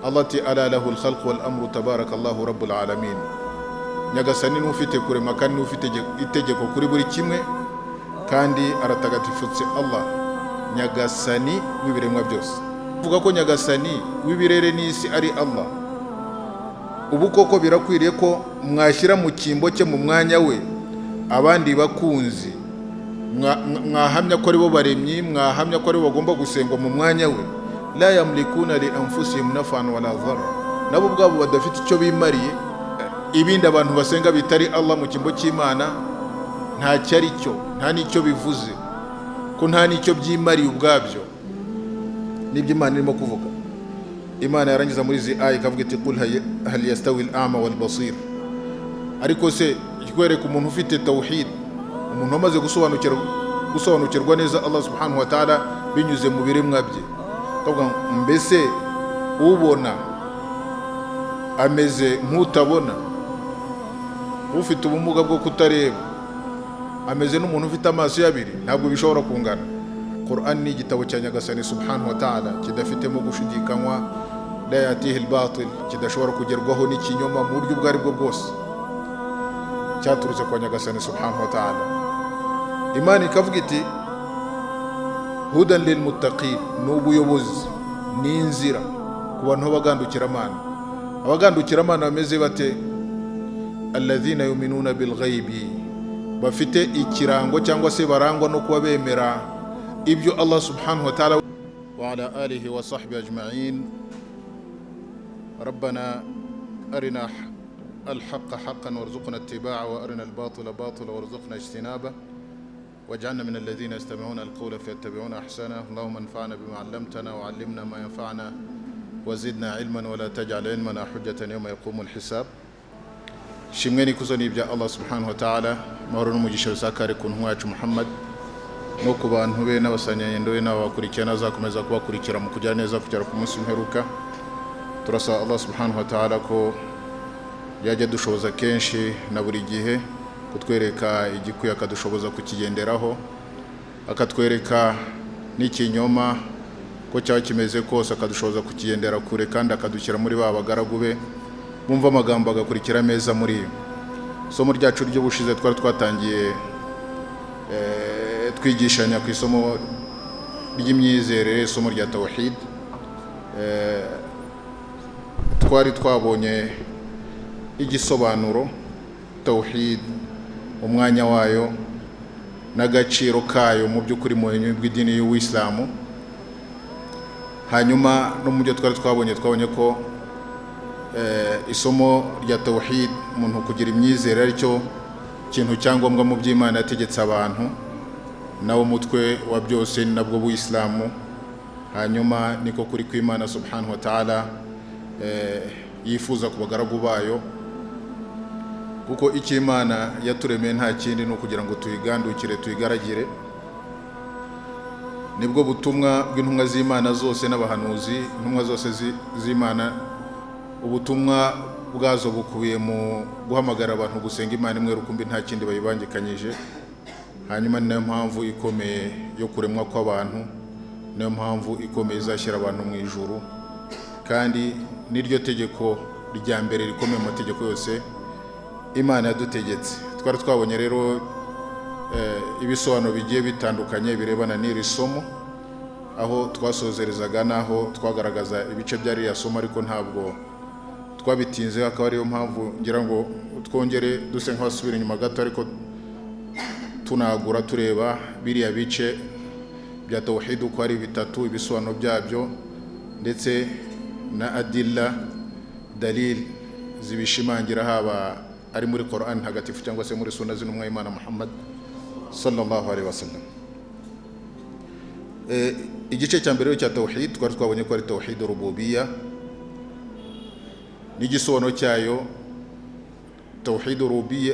Allah ati ala lahu al-khalq wal amru tabarakallahu rabbul alamin. Nyagasani n'ufite kurema kandi n'ufite itegeko kuri buri kimwe kandi aratagatifutse Allah nyagasani w'ibiremwa byose. Vuga ko nyagasani w'ibirere n'isi ari Allah. Ubu koko birakwiriye ko mwashyira mu kimbo cye mu mwanya we abandi bakunzi, mwahamya ko ari bo baremyi, mwahamya ko ari bo bagomba gusengwa mu mwanya we. La yamlikuna li anfusihim naf'an wala dharra. Nabo ubwabo badafite icyo bimariye, ibindi abantu basenga bitari Allah mu kimbo cy'Imana nta cyari cyo, nta nicyo bivuze, ko nta nicyo byimariye ubwabyo. Nibyo Imana irimo kuvuga. Imana yarangiza muri izi aya ikavuga iti qul hal yastawi al-a'ma wal basir. Ariko se ikwereka umuntu ufite tawhid, umuntu wamaze gusobanukirwa neza Allah subhanahu wa ta'ala binyuze mu biremwa bye, kavuga mbese ubona ameze nk'utabona, ufite ubumuga bwo kutareba ameze n'umuntu ufite amaso abiri, ntabwo bishobora kungana. Qur'an ni igitabo cya Nyagasani subhanahu wa ta'ala kidafitemo gushidikanywa, la yatihi al-batil, kidashobora kugerwaho n'ikinyoma mu buryo bwari bwo bwose, cyaturutse kwa Nyagasani subhanahu wa ta'ala. Imana ikavuga iti hudan lil muttaqin, n'ubuyobozi n'inzira ku bantu b'abagandukira Imana. Abagandukira Imana bameze bate? Alladhina yu'minuna bil ghaibi, bafite ikirango cyangwa se barangwa no kuba bemera ibyo Allah subhanahu wa ta'ala. Wa ala alihi wa sahbihi ajma'in. Rabbana arina al-haqqa haqqan warzuqna ittiba'ahu wa arina al-batila batilan warzuqna ijtinabah واجعلنا من الذين يستمعون القول فيتبعون احسنه. اللهم انفعنا بما علمتنا وعلمنا ما ينفعنا وزدنا علما ولا تجعل علمنا حجة يوم يقوم الحساب. Shimweni kuzoni bya Allah subhanahu wa ta'ala, mahoro n'umugisha bisakare ku ntumwa yacu Muhammad no ku bantu be n'abasanyendo be n'abakurikirana zakomeza kubakurikira mu kujya neza kugera ku munsi mperuka. Turasaba Allah subhanahu wa ta'ala ko yajya dushoboza kenshi na buri gihe kutwereka igikuye, akadushoboza kukigenderaho, akatwereka n'ikinyoma ko cyaba kimeze kose, akadushoboza kukigendera kure kandi akadushyira muri ba bagaragu be bumva amagambo agakurikira meza. Muri isomo ryacu ry'ubushize twari twatangiye twigishanya ku isomo ry'imyizerere, isomo rya tawhid. Twari twabonye igisobanuro tawhid, umwanya wayo n'agaciro kayo mu by'ukuri mu bw'idini y'Uislamu. Hanyuma no mu byo twabonye ko isomo rya tawhid, umuntu kugira imyizerere ari cyo kintu cyangombwa mu by'Imana yategetse abantu, nawo mutwe wa byose ni nabwo bw'Islamu. Hanyuma niko kuri kw'Imana subhanahu wa ta'ala yifuza ku bagaragu bayo, kuko icyo Imana yaturemeye nta kindi ni ukugira ngo tuyigandukire, tuyigaragire. Nibwo butumwa bw'intumwa z'Imana zose n'abahanuzi. Intumwa zose z'Imana ubutumwa bwazo bukubiye mu guhamagara abantu gusenga Imana imwe rukumbi, nta kindi bayibangikanyije. Hanyuma ni nayo mpamvu ikomeye yo kuremwa kw'abantu, niyo mpamvu ikomeye izashyira abantu mu ijuru, kandi niryo tegeko rya mbere rikomeye mu mategeko yose Imana yadutegetse. Twari twabonye rero ibisobanuro bigiye bitandukanye birebana n'iri somo, aho twasozerezaga naho twagaragaza ibice byari ya somo, ariko ntabwo twabitinze. Akaba ariyo mpamvu ngira ngo twongere duse nk'abasubira inyuma gato, ariko tunagura tureba biriya bice bya tawhid uko ari bitatu, ibisobanuro byabyo ndetse na adilla, dalil zibishimangira, haba ari muri Qur'an hagatifu cyangwa se muri sunna z'intumwa y'Imana Muhammad sallallahu alaihi wasallam. Igice cya mbere cya tawhid twari twabonye ko ari tawhid rububiyya, n'igisobanuro cyayo tawhid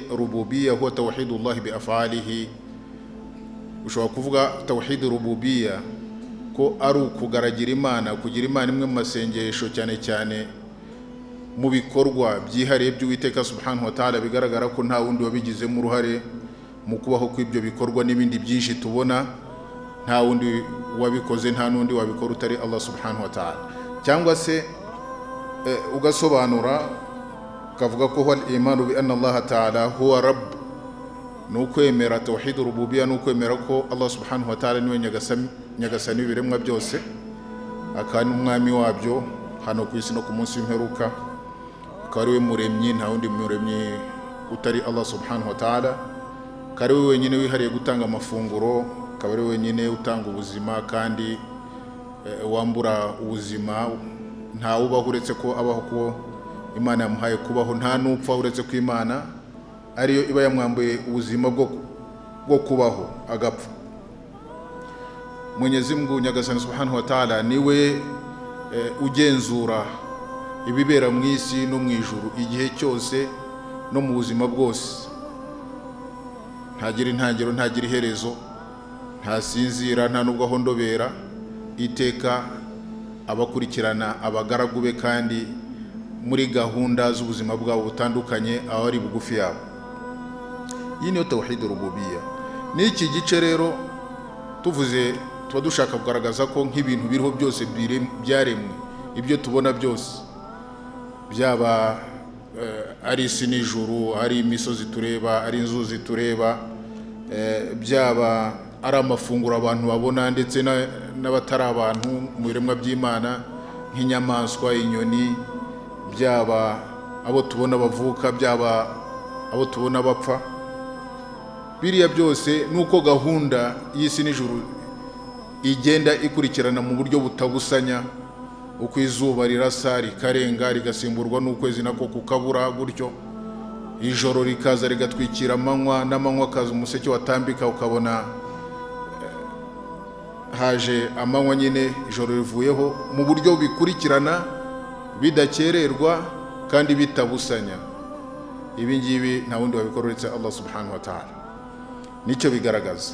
rububiyya huwa tawhidullah bi af'alihi. Ushobora kuvuga tawhid rububiyya ko ari ukugaragira Imana, kugira Imana imwe mu masengesho, cyane cyane mu bikorwa byihariye by'Uwiteka subhanahu wa ta'ala, bigaragara ko nta wundi wabigizemo uruhare mu kubaho kw'ibyo bikorwa n'ibindi byinshi tubona. Nta wundi wabikoze, nta n'undi wabikora utari Allah subhanahu wa ta'ala. Cyangwa se ugasobanura kavuga ko wal imanu bi anna Allah ta'ala huwa rabb, nukwemera tawhid rububiyya, nukwemera ko Allah subhanahu wa ta'ala niwe nyagasani w'ibiremwa byose, akaba umwami wabyo hano ku isi no ku munsi w'imperuka, akaba ari we muremyi, nta wundi muremyi utari Allah subhanahu wa ta'ala, akaba ari we wenyine wihariye gutanga amafunguro, akaba ari we wenyine utanga ubuzima kandi wambura ubuzima, nta ubaho uretse ko abaho ko Imana yamuhaye kubaho, nta n'upfa uretse ko Imana ariyo iba yamwambuye ubuzima bwo kubaho agapfa. Mwenyezi Mungu nyagasani subhanahu wa ta'ala niwe ugenzura ibibera mu isi no mu ijuru igihe cyose no mu buzima bwose, ntagira intangiro, ntagira iherezo, ntasinzira, nta nubwo ahondobera, iteka abakurikirana abagaragu be kandi muri gahunda z'ubuzima bwabo butandukanye, aho ari bugufi yabo. Iyi niyo tawhid rububiyya. N'iki gice rero tuvuze tuba dushaka kugaragaza ko nk'ibintu biriho byose byaremwe, ibyo tubona byose, byaba ari isi n'ijuru, ari imisozi tureba, ari inzuzi tureba, byaba ari amafunguro abantu babona ndetse n'abatari abantu mu biremwa by'Imana nk'inyamaswa, inyoni, byaba abo tubona bavuka, byaba abo tubona bapfa, biriya byose nuko gahunda y'isi n'ijuru igenda ikurikirana mu buryo butabusanya, uko izuba rirasa rikarenga rigasimburwa n'ukwezi nako kukabura, gutyo ijoro rikaza rigatwikira amanywa, n'amanywa kaza umuseke watambika ukabona haje amanywa nyine, ijoro rivuyeho, mu buryo bikurikirana bidakererwa kandi bitabusanya. Ibi ngibi nta wundi wabikora uretse Allah subhanahu wa ta'ala, nicyo bigaragaza.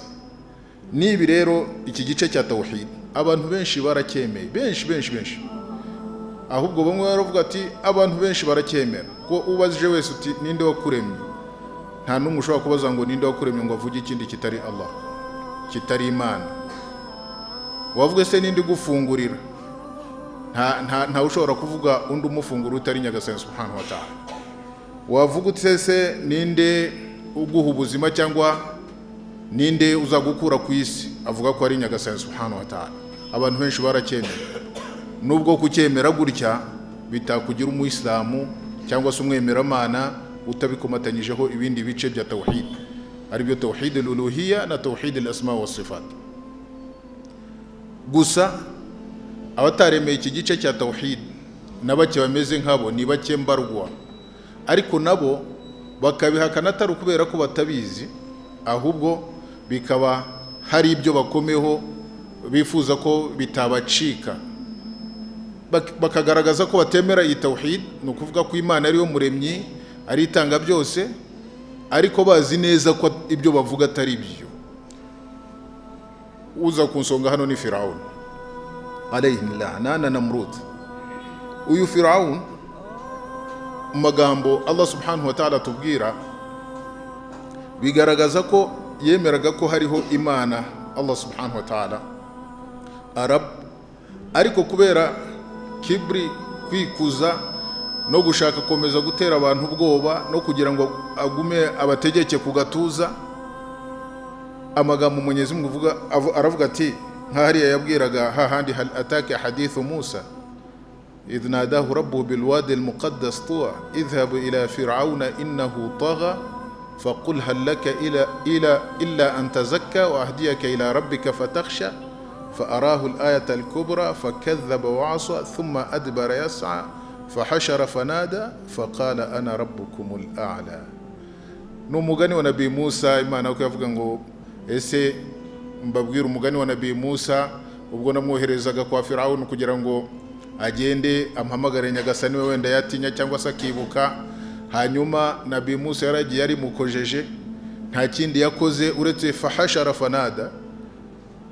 Nibi rero iki gice cya tawhid abantu benshi baracyemeye, benshi, ahubwo bamwe baravuga ati abantu benshi baracyemera, ko ubazije wese uti ninde wakuremye, nta n'umwe ushobora kubaza ngo ninde wakuremye ngo avuge ikindi kitari Allah, kitari Imana. Wavuga se ninde gufungurira, nta ushobora kuvuga undi umufungura utari nyagasani subhanahu wa ta'ala. Wavuga utse ninde uguha ubuzima cyangwa ninde uzagukura ku isi, avuga ko ari nyagasani subhanahu wa ta'ala. Abantu benshi baracyemera, nubwo kucyemera gutya bitakugira umuislamu cyangwa se umwemeramana utabikomatanyijeho ibindi bice bya tawhid, aribyo tawhid al-uluhiyya na tawhid al-asma wa sifat. Gusa abataremeye iki gice cya tawhid nabake bameze nkabo, ni bake mbarwa, ariko nabo bakabihakana atari kubera ko batabizi, ahubwo bikaba hari ibyo bakomeho bifuza ko bitabacika, bakagaragaza ko batemera iyi tawhid, no kuvuga ko Imana ariyo muremyi, ari itanga byose, ariko bazi neza ko ibyo bavuga atari byo. Uza kunsonga hano ni Firaun alayhi la'na na Namrud. Uyu Firaun magambo Allah subhanahu wa ta'ala tubwira bigaragaza ko yemeraga ko hariho Imana Allah subhanahu wa ta'ala arab, ariko kubera kibri, kwikuza no gushaka komeza gutera abantu ubwoba no kugira ngo agume abategeke ku gatuza, amagambo Mwenyezi Mungu aravuga ati nk'ahariya yabwiraga hahandi hal ataka hadithu Musa idh nadahu rabbuhu bilwadi almuqaddas tuwa idhhab ila fir'auna innahu tagha faqul hal laka illa an tazakka wa ahdiyaka ila rabbika fatakhsha فأراه الآية الكبرى فكذب وعصى ثم أدبر يسعى فحشر فنادى فقال أنا ربكم الأعلى. n'umugani wa Nabii Musa, Imana uko yavuga ngo ese mbabwira umugani wa Nabii Musa ubwo namwoherezaga kwa Firaun kugira ngo agende ampamagare nyagasani we wenda yatinya cyangwa se akibuka. Hanyuma Nabii Musa yaragiye yari mukojeje, nta kindi yakoze uretse fahashara fanada,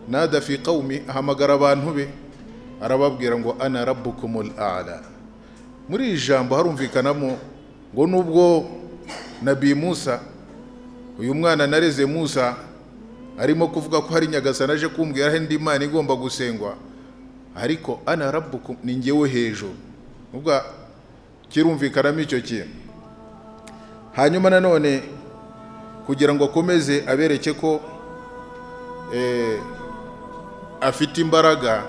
nada fi qaumi, ahamagara abantu be arababwira ngo ana rabbukumul a'la. Muri ijambo harumvikanamo ngo nubwo Nabii Musa, uyu mwana nareze Musa, arimo kuvuga ko hari nyagasani aje kumbwira ndi Imana igomba gusengwa, ariko ana rabbukum, ni njyewe hejuru. Ubwo kirumvikanamo icyo kintu. Hanyuma nanone kugira ngo akomeze abereke ko afite imbaraga,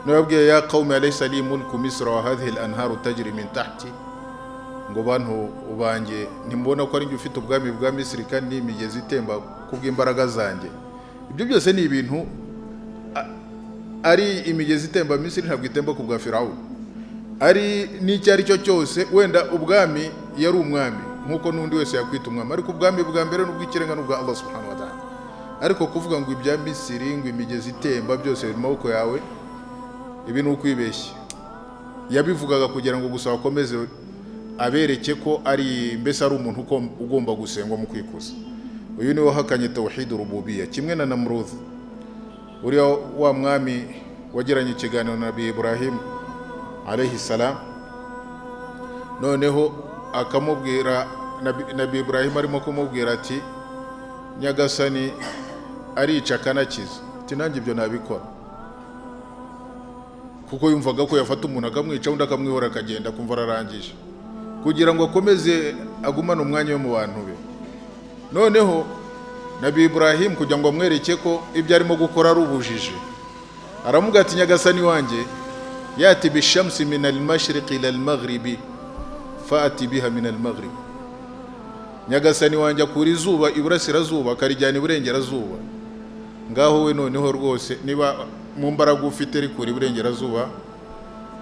nababwiye ya qaumi alaysa li mulku misra wa hadhihi al-anharu tajri min tahti, ngo bantu ubanjye ntimbona ko ari njye ufite ubwami bwa Misiri kandi imigezi itemba kubw'imbaraga zanjye. Ibyo byose ni ibintu ari imigezi itemba Misiri ntabwo itemba ku bwa Firawo, ari n'icyo ari cyo cyose. Wenda ubwami yari umwami nkuko n'undi wese yakwita umwami, ariko ubwami bwa mbere n'ubw'ikirenga n'ubwa Allah subhanahu wa ta'ala. Ariko kuvuga ngo ibya Misiri ngo imigezi itemba byose biri mu maboko yawe, ibi ni ukwibeshya. Yabivugaga kugira ngo gusa akomeze abereke ko ari mbese ari umuntu ugomba gusengwa mu kwikuza. Uyu ni wahakanye tawhid rububiyya, kimwe na Namrud, uriya wa mwami wagiranye ikiganiro na Nabi Ibrahim alayhi salam. Noneho akamubwira Nabi Ibrahim arimo kumubwira ati nyagasani arica akanakiza, ati nanjye ibyo nabikora, kuko yumvaga ko yafata umuntu akamwica undi akamwihora akagenda kumva ararangije, kugira ngo akomeze agumane umwanya we mu bantu be. Noneho Nabi Ibrahim kugira ngo amwereke ko ibyo arimo gukora ari ubujiji, aramubwira ati nyagasani wanjye yati bishamsi min al-mashriqi ila al-maghribi fa'ati biha min al-maghrib, nyagasani wanjye akura izuba iburasirazuba akarijyana iburengerazuba. Ngaho we noneho rwose niba mu mbaraga ufite rikura iburengerazuba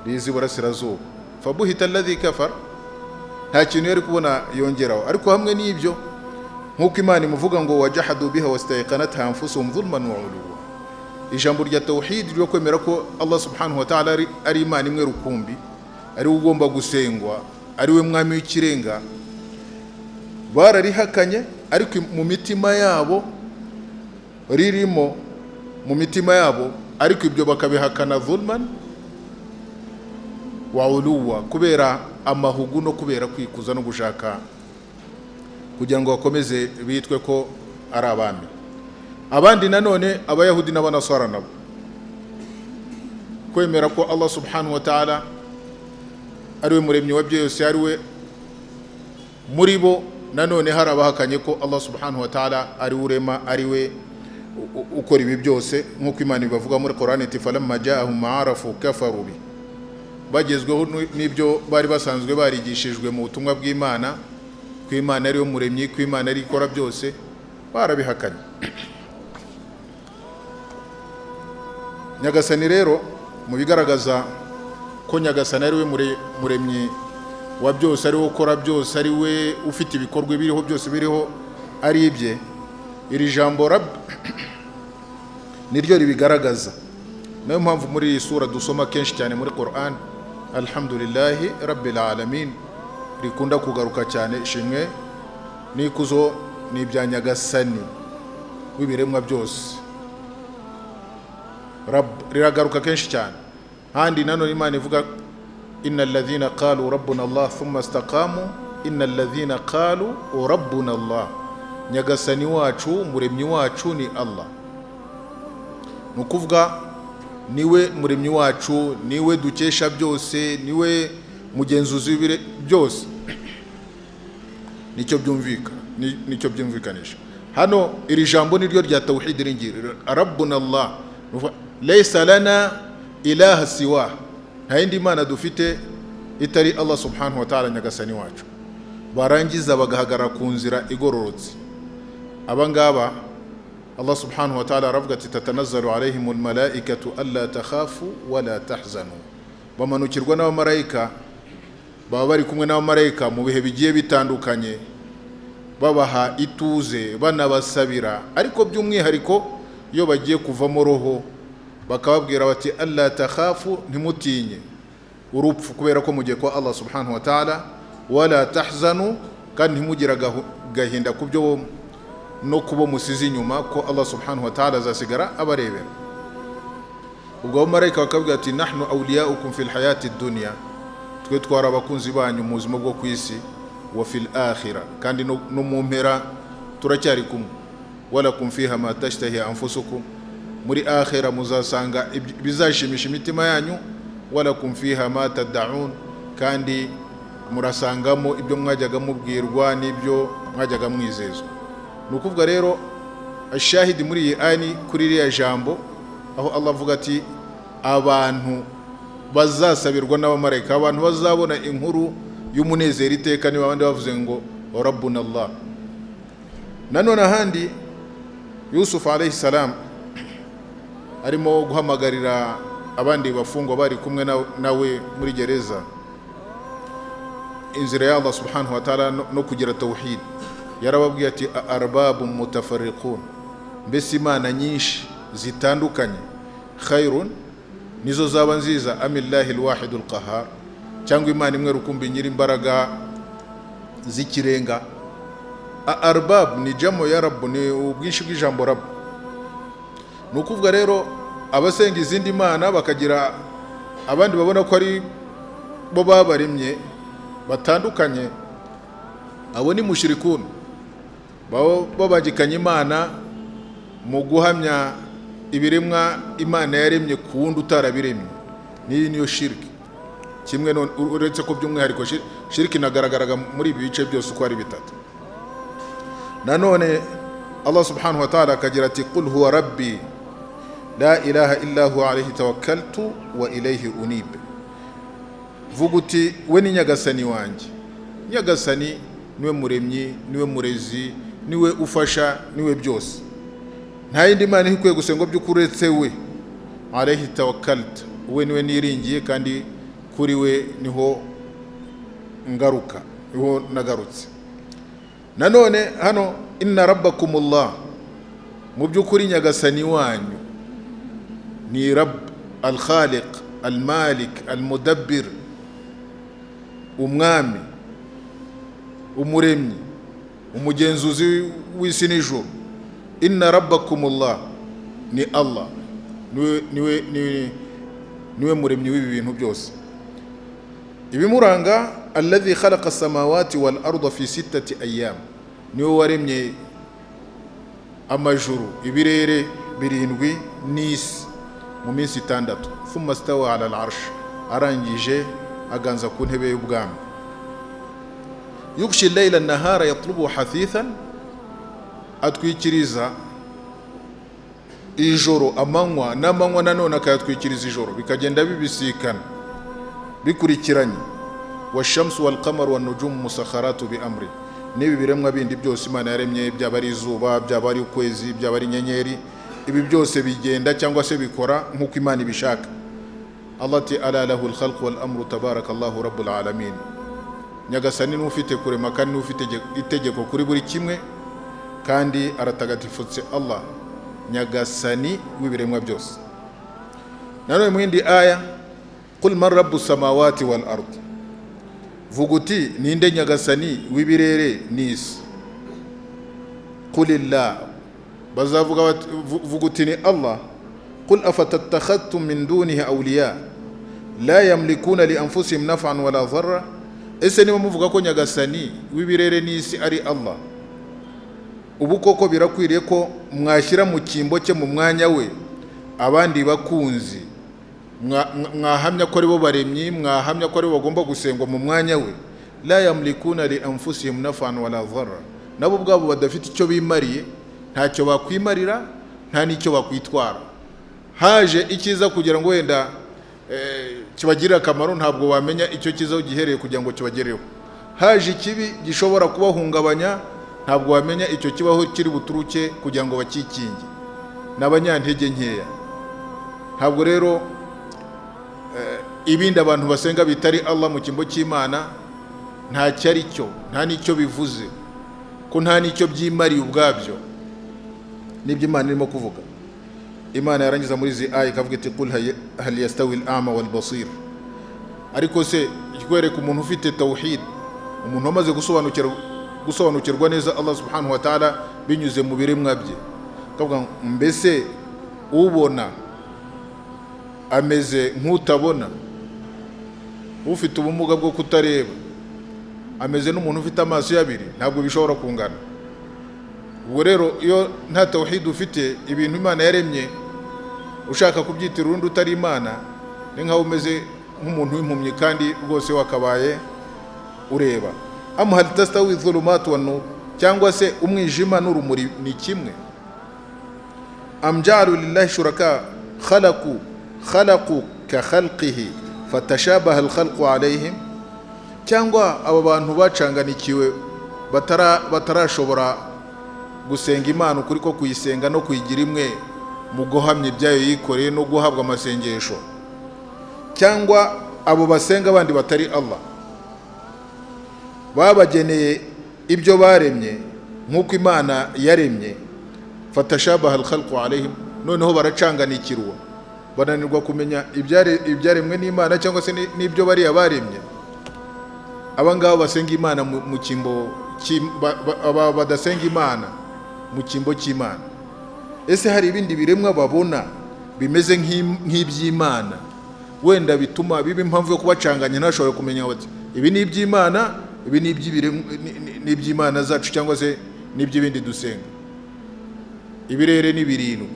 rizi iburasirazuba, fabuhita alladhi kafar, nta kintu yari kubona yongeraho. Ariko hamwe n'ibyo nkuko Imana imuvuga ngo wajahadu biha wastayqanatha anfusuhum dhulman wa uluwa, ijambo rya tawhid ryo kwemera ko Allah subhanahu wa ta'ala ari Imana imwe rukumbi, ari ugomba gusengwa, ari we mwami w'ikirenga, bararihakanye. Ariko mu mitima yabo ririmo, mu mitima yabo, ariko ibyo bakabihakana dhulman wa uluwa, kubera amahugu no kubera kwikuza no gushaka kugira ngo bakomeze bitwe ko ari abami. Abandi nanone abayahudi n'abanasara nabo kwemera ko Allah subhanahu wa ta'ala ari we muremyi wa byose, ari we muri bo nanone hari abahakanye ko Allah subhanahu wa ta'ala ari urema, ari we ukora ibi byose, nkuko Imana ibavuga muri Qur'an iti falamma ja'ahum ma'arafu kafaru bi, bagezweho n'ibyo bari basanzwe barigishijwe mu butumwa bw'Imana, ko Imana ari yo muremyi, ko Imana ari ikora byose, barabihakanye. Nyagasani rero mu bigaragaza ko Nyagasani ari we muremyi wa byose, ari we ukora byose, ari we ufite ibikorwa biriho byose biriho ari ibye, iri jambo Rabb niryo ribigaragaza. Nayo mpamvu muri iyi sura dusoma kenshi cyane muri Qur'an alhamdulillahi rabbil alamin, rikunda kugaruka cyane. Ishimwe n'ikuzo ni ibya Nyagasani w'ibiremwa byose, Rabb riragaruka kenshi cyane. Handi nanone Imana ivuga innal ladhina qalu rabbuna Allah thumma istaqamu innal ladhina qalu rabbuna Allah, Nyagasani wacu muremyi wacu ni Allah. Nukuvuga niwe muremyi wacu, niwe dukesha byose, niwe mugenzuzi w'ibire byose. Nicyo byumvikanisha hano. Iri jambo niryo rya tawhid ringiro, rabbuna Allah, laysa lana ilaha siwa, nta yindi Imana dufite itari Allah subhanahu wa ta'ala Nyagasani wacu. Barangiza bagahagarara ku nzira igororotse. Abangaba Allah subhanahu wa ta'ala aravuga ati tatanazzalu alayhim almalaikatu alla takhafu wala tahzanu, bamanukirwa n'abamarayika, baba bari kumwe n'abamarayika mu bihe bigiye bitandukanye, babaha ituze, banabasabira. Ariko by'umwihariko iyo bagiye kuvamo roho bakababwira bati alla takhafu, ntimutinye urupfu kubera ko mugiye kwa Allah subhanahu wa ta'ala, wala tahzanu, kandi ntimugira gahinda kubyo no kubo musizi inyuma, ko Allah subhanahu wa ta'ala azasigara abarebera. Ubwo abamarayika bakabwira ati nahnu awliyaukum fil hayati dunya, twe twara abakunzi banyu mu buzima bwo kwisi, wa fil akhirah, kandi no mu mpera turacyari kumwe. walakum fiha ma tashtahi anfusukum, muri akhira muzasanga bizashimisha imitima yanyu. walakum fiha ma tad'un, kandi murasangamo ibyo mwajyaga mubwirwa n'ibyo mwajyaga mwizezwa. Ni ukuvuga rero ashahidi muri iyi aya ni kuri iriya jambo aho Allah avuga ati abantu bazasabirwa n'abamarayika, abantu bazabona inkuru y'umunezero iteka, ni babandi bavuze ngo rabbuna Allah. Nanone ahandi Yusuf alayhi salam arimo guhamagarira abandi bafungwa bari kumwe nawe muri gereza inzira ya Allah subhanahu wa ta'ala no kugira tawhid, yarababwiye ati arbabun mutafarriqun, mbese imana nyinshi zitandukanye khairun nizo zaba nziza amillahi alwahidul qahhar, cyangwa imana imwe rukumbi nyiri imbaraga zikirenga. Arbab ni jamo ya rabb, ni ubwinshi bw'ijambo rabb. Ni ukuvuga rero abasenga izindi mana bakagira abandi babona ko ari bo babaremye batandukanye, abo ni mushrikun, babagikanye imana mu guhamya ibiremwa imana yaremye ku wundi utarabiremye. Niyo shirki. Kimwe uretse ko by'umwihariko shirki nagaragaraga muri ibi bice byose uko ari bitatu. Nanone Allah subhanahu wa ta'ala akagira ati qul huwa rabbi la ilaha illa huwa alayhi tawakkaltu wa ilayhi unib. Vuga uti we ni nyagasani wanjye. Nyagasani niwe muremyi, niwe murezi, niwe ufasha, niwe byose. Nta yindi mana ikwiye gusenga by'ukuretse we. Alayhi tawakkaltu, we niwe niringiye kandi kuri we niho ngaruka, niho nagarutse. Nanone hano inna rabbakumullah, mu by'ukuri nyagasani wanyu ni Rabb al-Khaliq al-Malik al-Mudabbir, umwami, umuremyi, umugenzuzi w'isi n'ijuru. Inna rabbakumullah ni Allah, niwe muremyi w'ibi bintu byose. Ibimuranga alladhi khalaqa as-samawati wal arda fi 6 ayyam, niwe waremye amajuru, ibirere birindwi n'isi mu minsi 6. Thumma stawa ala al-arsh, arangije aganza ku ntebe y'ubwami. Yughshi al-layla an-nahara yatlubu hathithan, atwikiriza ijoro amanywa n'amanywa nanone akayatwikiriza ijoro, bikagenda bibisikana bikurikiranye. Washamsu wal qamaru wan nujumu musakharatu bi amri, nibi biremwa bindi byose imana yaremye, byaba ari izuba, byaba ari ukwezi, byaba ari inyenyeri, ibi byose bigenda cyangwa se bikora nk'uko imana ibishaka. Allah ati ala lahu al-khalqu wal amru tabarakallahu rabbul alamin. Nyagasani n'ufite kurema kandi n'ufite itegeko kuri buri kimwe, kandi aratagatifutse Allah, nyagasani w'ibiremwa byose. Nanone mu yindi aya qul man rabbus samawati wal ard, vuga uti ninde nyagasani w'ibirere n'isi. Qulillah, bazavuga vuga uti ni Allah. Qul afatattakhadtum min dunihi awliya la yamlikuna li anfusihim naf'an wala dharra, ese niba muvuga ko nyagasani w'ibirere n'isi ari Allah, ubu koko birakwiriye ko mwashyira mu kimbo cye mu mwanya we abandi bakunzi, mwahamya ko ari bo baremyi, mwahamya ko ari bo bagomba gusengwa mu mwanya we. La yamlikuna li anfusihim naf'an wala dharra, nabo ubwabo badafite icyo bimariye, ntacyo bakwimarira, nta n'icyo bakwitwara. Haje ikiza kugira ngo wenda kibagirira akamaro, ntabwo wamenya icyo kiza gihereye kugira ngo kibagereho. Haje ikibi gishobora kubahungabanya, ntabwo wamenya icyo kibaho kiri buturuke kugira ngo bakikinge. N'abanyantege nkeya. Ntabwo rero ibindi abantu basenga bitari Allah mu kimbo cy'Imana nta cyari cyo, nta n'icyo bivuze, ko nta n'icyo byimariye ubwabyo. Nibyo Imana irimo kuvuga. Imana yarangiza muri izi aya ikavuga iti qul hal yastawi al-a'ma wal basir. Ariko se ikwereka umuntu ufite tawhid, umuntu wamaze gusobanukirwa neza Allah subhanahu wa ta'ala binyuze mu biremwa bye, kavuga mbese ubona ameze nk'utabona, ufite ubumuga bwo kutareba ameze n'umuntu ufite amaso y'abiri, ntabwo bishobora kungana. Ubwo rero iyo nta tawhid ufite, ibintu Imana yaremye ushaka kubyitira urundi utari Imana, ni nkaho umeze nk'umuntu w'impumyi kandi rwose wakabaye ureba. Am hal tastawi dhulumatu wan nur, cyangwa se umwijima n'urumuri ni kimwe. Am ja'alu lillahi shuraka khalaqu ka khalqihi fatashabaha al-khalqu alayhim, cyangwa aba bantu bacanganikiwe batarashobora gusenga Imana ukuri ko kuyisenga no kuyigira imwe mu guhamya ibyayo yikoreye no guhabwa amasengesho, cyangwa abo basenga abandi batari Allah babageneye ibyo baremye nk'uko Imana yaremye, fatashabaha al-khalqu alayhim, noneho baracanganikirwa bananirwa kumenya ibyaremwe n'Imana cyangwa se n'ibyo bariya baremye. Abangaba basenga Imana mu kimbo badasenga Imana mu kimbo cy'Imana. Ese hari ibindi biremwa babona bimeze nk'iby'Imana wenda bituma biba impamvu yo kubacanganya ntashobora kumenya bati ibi ni iby'Imana, ibi ni iby'Imana zacu cyangwa se n'iby'ibindi dusenga? Ibirere ni birindwi,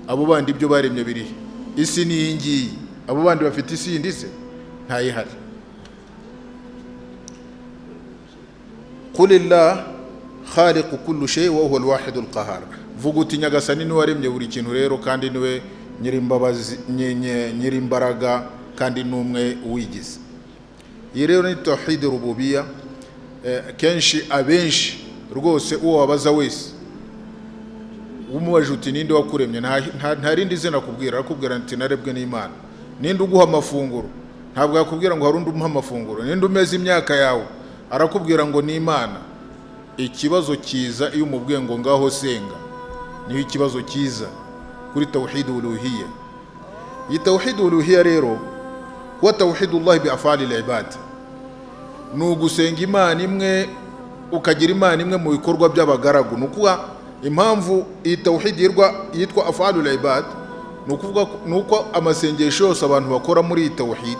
abo bandi ibyo baremye biri. Isi ni iyi ngiyi, abo bandi bafite isi yindi se? Ntayihari. Qulillah khaliqu kulli shay wa huwa al-wahidul qahhar, vuga uti Nyagasani niwe waremye buri kintu rero kandi niwe nyirimbabazi nyirimbaraga kandi numwe uwigize. Iyi rero ni tawhid rububiyya. Kenshi abenshi rwose uwo wabaza wese umubaje uti ninde wakuremye, nta rindi zina kubwira, arakubwira ati narebwe n'Imana. Ninde uguha amafunguro, ntabwo yakubwira ngo hari undi umuha amafunguro. Ninde umeze imyaka yawe, arakubwira ngo ni Imana. Ikibazo kiza iyo umubwiye ngo ngaho senga, niyo ikibazo kiza kuri tawhid uluhiyya. Iyi tawhid uluhiyya rero wa tawhidullah bi af'ali al-ibad, nugusenga Imana imwe ukagira Imana imwe mu bikorwa by'abagaragu. Nukuba impamvu iyi tawhid yitwa af'alul ibad, nuko amasengesho yose abantu bakora muri iyi tawhid,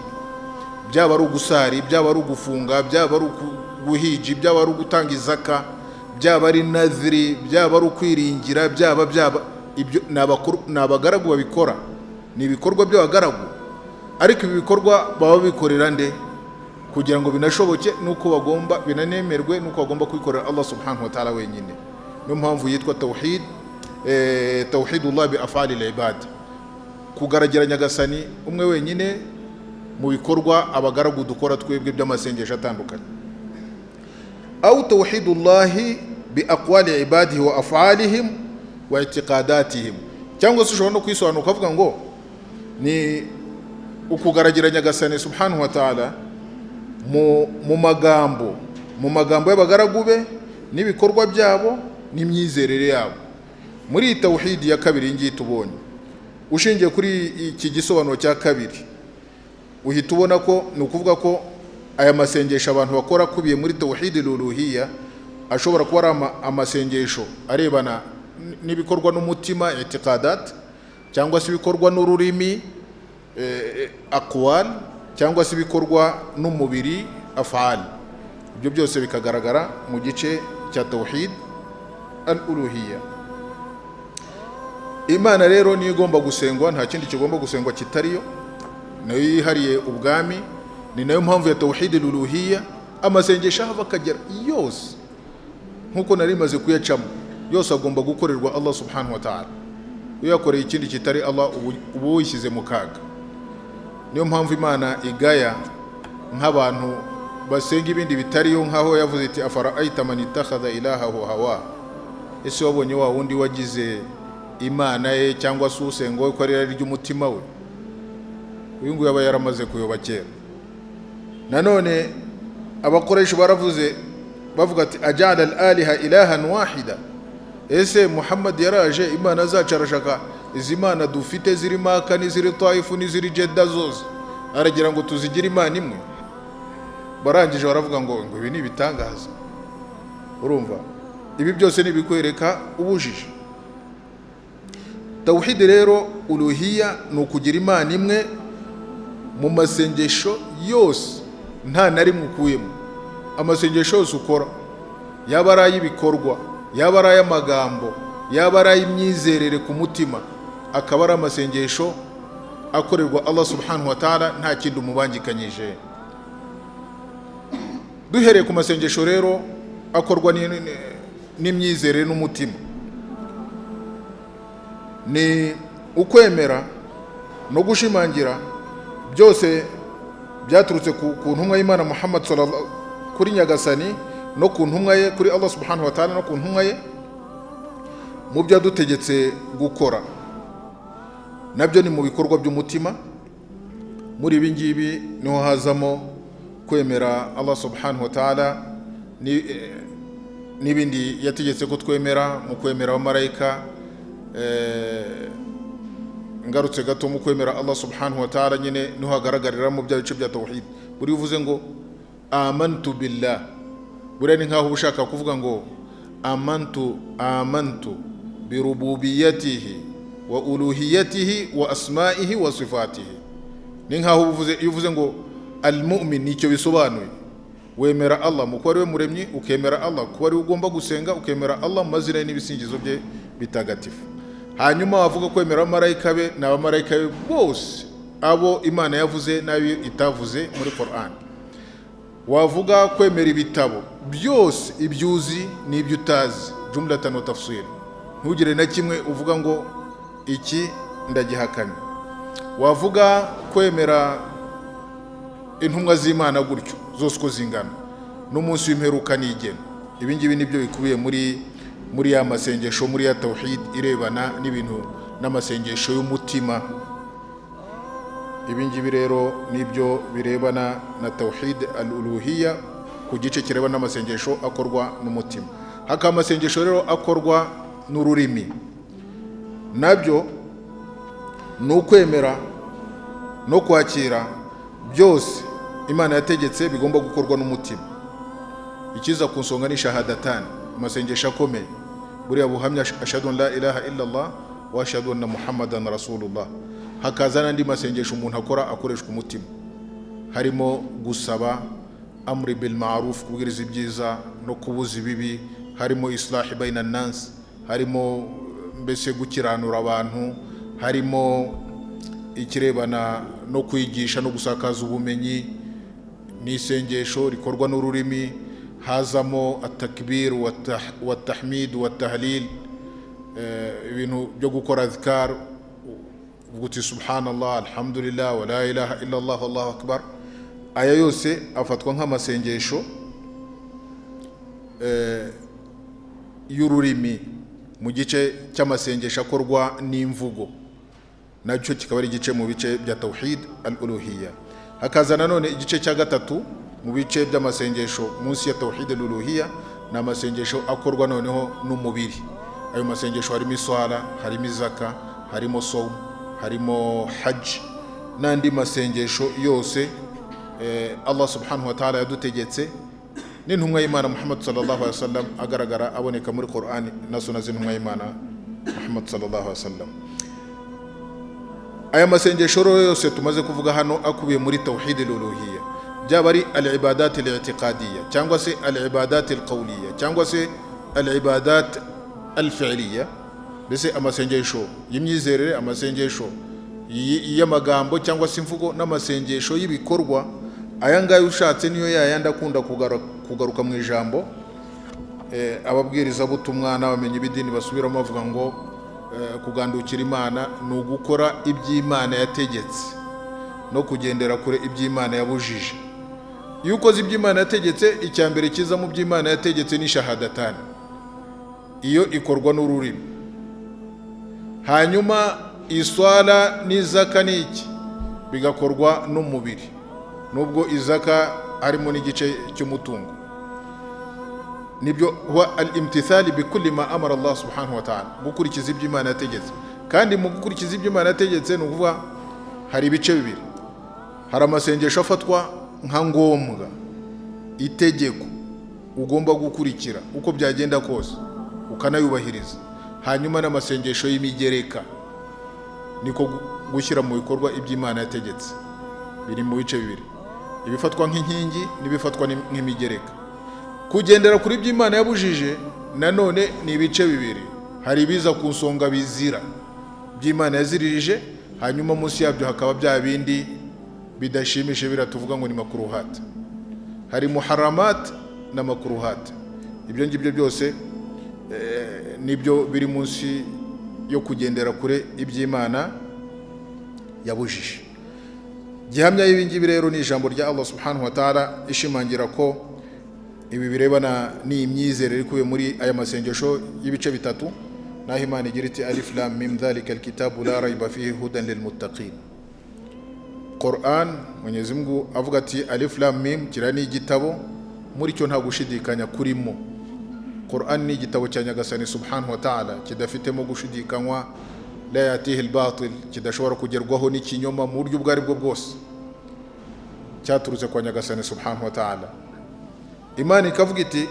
byaba ari ugusari, byaba ari ugufunga, byaba ari guhiji, byaba ari ugutanga izaka, byaba ari nadhiri, byaba ari ukwiringira, byaba ibyo nabagaragu babikora, ni ibikorwa by'abagaragu. Ariko ibi bikorwa baba bikorera nde? Kugira ngo binashoboke nuko bagomba binanemerwe nuko bagomba kwikorera Allah subhanahu wa ta'ala wenyine. Niyo mpamvu yitwa tawhidullah bi af'ali al-ibad, kugaragira Nyagasani umwe wenyine mu bikorwa abagaragu dukora twebwe by'amasengesho atandukanye. Au tawhidullah bi aqwali ibadihi wa af'alihim wa i'tiqadatihim, cyangwa se ushobora no kwisobanura ukavuga ngo ni ukugaragira Nyagasani subhanahu wa ta'ala mu magambo y'abagaragu be n'ibikorwa byabo n'imyizerere yabo. Muri iyi tawhid ya kabiri ngiye tubonye, ushingiye kuri iki gisobanuro cya kabiri, uhita ubona ko ni ukuvuga ko aya masengesho abantu bakora kubiye muri tawhid uluhiyya ashobora kuba ari amasengesho arebana n'ibikorwa n'umutima i'tiqadat, cyangwa se ibikorwa n'ururimi aqwal, cyangwa se ibikorwa n'umubiri af'al. Ibyo byose bikagaragara mu gice cya tawhid al-uluhiyya. Imana rero niyo igomba gusengwa, nta kindi kigomba gusengwa kitariyo, nayo yihariye ubwami. Ni nayo mpamvu ya tawhid al-uluhiyya amasengesho ahava akagera yose nkuko nari maze kuyacamo yose agomba gukorerwa Allah subhanahu wa ta'ala. Iyo yakoreye ikindi kitari Allah ubu wishyize mu kaga. Niyo mpamvu Imana igaya nk'abantu basenga ibindi bitariyo, nkaho yavuze iti afara aita man ittakhadha ilahahu hawa, ese wabonye wa wundi wagize Imana ye cyangwa se usenga we ko ari ry'umutima we? Uyu nguyu yaba yaramaze kuyoba kera. Nanone abakoresha baravuze bavuga ati ajala al-aliha ilahan wahida, ese Muhammad yaraje Imana zacu arashaka izi Imana dufite ziri Maka n'iziri Taifu n'iziri Jeddah zose aragira ngo tuzigire Imana imwe? Barangije baravuga ngo ibi ni ibitangaza. Urumva, ibi byose ni bikwereka ubujiji. Tawhid rero uluhiyya ni ukugira Imana imwe mu masengesho yose, nta na rimwe ukuyemo. Amasengesho yose ukora, yaba ari ay'ibikorwa, yaba ari ay'amagambo, yaba ari ay'imyizerere ku mutima, akaba ari amasengesho akorerwa Allah subhanahu wa ta'ala, nta kindi umubangikanyije. duhereye ku masengesho rero akorwa n'imyizerere n'umutima, ni ukwemera no gushimangira byose byaturutse ku ntumwa y'Imana Muhammad kuri nyagasani no ku ntumwa ye kuri Allah subhanahu wa ta'ala no ku ntumwa ye mu byo yadutegetse gukora, nabyo ni mu bikorwa by'umutima. Muri ibi ngibi niho hazamo kwemera Allah subhanahu wa ta'ala n'ibindi yategetse ko twemera, mu kwemera abamarayika, ngarutse gato mu kwemera Allah subhanahu wa ta'ala nyine niho hagaragarira mu bya bice bya tawhid. Buri uvuze ngo amantu billah, buriya ni nkaho ushaka kuvuga ngo amantu birububiyatihi wa uluhiyatihi wa asma'ihi wa sifatihi. Ni nkaho uvuze ngo almu'min, nicyo bisobanuye wemera Allah mu kuba ari we muremyi, ukemera Allah kuba ari we ugomba gusenga, ukemera Allah mu mazina n'ibisingizo bye bitagatifu. Hanyuma wavuga kwemera abamarayika be n'abamarayika be bose, abo Imana yavuze n'ayo itavuze muri Qur'an. Wavuga kwemera ibitabo byose, ibyuzi n'ibyo utazi, jumlatan wa tafsir, ntugire na kimwe uvuga ngo iki ndagihakanye. Wavuga kwemera intumwa z'Imana gutyo zose uko zingana, n'umunsi w'imperuka n'igena. Ibi ngibi nibyo bikubiye muri ya masengesho, muri ya tawhid irebana n'ibintu n'amasengesho y'umutima. Ibi ngibi rero nibyo birebana na tawhid al-uluhiyya ku gice kirebana n'amasengesho akorwa n'umutima. Haka amasengesho rero akorwa n'ururimi, nabyo ni ukwemera no kwakira byose Imana yategetse bigomba gukorwa n'umutima. Ikiza ku nsonga ni shahadatan, amasengesho akomeye, buriya buhamya ashhadu an la ilaha illa Allah wa ashhadu anna Muhammadan rasulullah. Hakaza n'andi masengesho umuntu akora akoreshwa umutima, harimo gusaba amri bil ma'ruf, kubwiriza ibyiza no kubuza ibibi, harimo islahi baina nas, harimo mbese gukiranura abantu, harimo ikirebana no kwigisha no gusakaza ubumenyi. Ni isengesho rikorwa n'ururimi, hazamo atakbir wa tahmid wa tahlil, ibintu byo gukora adhkar, uvuga subhanallah, alhamdulillah, wa la ilaha illa Allah, Allahu akbar. Aya yose afatwa nk'amasengesho y'ururimi mu gice cy'amasengesho akorwa n'imvugo, nacyo kikaba ari igice mu bice bya tawhid al-uluhiyya. Hakaza nanone igice cya gatatu mu bice by'amasengesho munsi ya tawhid al-uluhiyya, ni amasengesho akorwa noneho n'umubiri. Ayo masengesho harimo iswala, harimo izaka, harimo sawm, harimo hajj n'andi masengesho yose Allah subhanahu wa ta'ala yadutegetse n'intumwa y'Imana Muhammad sallallahu alaihi wasallam, agaragara aboneka muri Qur'an na sunna z'intumwa y'Imana Muhammad sallallahu alaihi wasallam. Aya masengesho yose tumaze kuvuga hano akubiye muri tawhid al-uluhiyya, byaba ari al-ibadat al-i'tiqadiyya cyangwa se al-ibadat al-qawliyya cyangwa se al-ibadat al-fi'liyya, mbese amasengesho y'imyizerere, amasengesho y'amagambo cyangwa se imvugo, n'amasengesho y'ibikorwa. Aya ngaya ushatse niyo yayandi akunda kugaruka mu ijambo ababwiriza butumwa n'abamenyi b'idini basubiramo bavuga ngo kugandukira Imana ni ugukora iby'Imana yategetse no kugendera kure iby'Imana yabujije. Iyo ukoze iby'Imana yategetse, icya mbere kiza mu by'Imana yategetse ni shahadatan, iyo ikorwa n'ururimi. Hanyuma iswala n'izaka n'iki bigakorwa n'umubiri, nubwo izaka harimo n'igice cy'umutungo. Nibyo huwa al-imtithali bi kulli ma amara Allah subhanahu wa ta'ala, gukurikiza iby'Imana yategetse. Kandi mu gukurikiza iby'Imana yategetse ni ukuvuga hari ibice bibiri. Hari amasengesho afatwa nka ngombwa, itegeko ugomba gukurikira uko byagenda kose ukanayubahiriza. Hanyuma n'amasengesho y'imigereka, niko gushyira mu bikorwa iby'Imana yategetse. Biri mu bice bibiri, ibifatwa nk'inkingi n'ibifatwa nk'imigereka. Kugendera kuri iby'Imana yabujije nanone ni ibice bibiri. Hari ibiza ku nsonga bizira by'Imana yaziririje, hanyuma munsi yabyo hakaba bya bindi bidashimishe biratuvuga ngo ni makruhat. hari muharamat na makruhat. Ibyo ngibyo byose nibyo biri munsi yo kugendera kure iby'Imana yabujije. Gihamya y'ibi ngibi rero ni ijambo rya Allah subhanahu wa ta'ala ishimangira ko ibi birebana n'imyizerere ikubiye muri aya masengesho y'ibice bitatu, naho Imana igira iti alif lam mim dhalika alkitabu la rayba fihi hudan lilmuttaqin. Quran, Mwenyezi Mungu avuga ati alif lam mim kira ni igitabo muri cyo nta gushidikanya kurimo. Quran ni igitabo cya Nyagasani subhanahu wa ta'ala kidafitemo gushidikanywa, la yatihi albatil, kidashobora kugerwaho n'ikinyoma mu buryo bwari bwo bwose, cyaturutse kwa Nyagasani subhanahu wa ta'ala. Imana ikavuga iti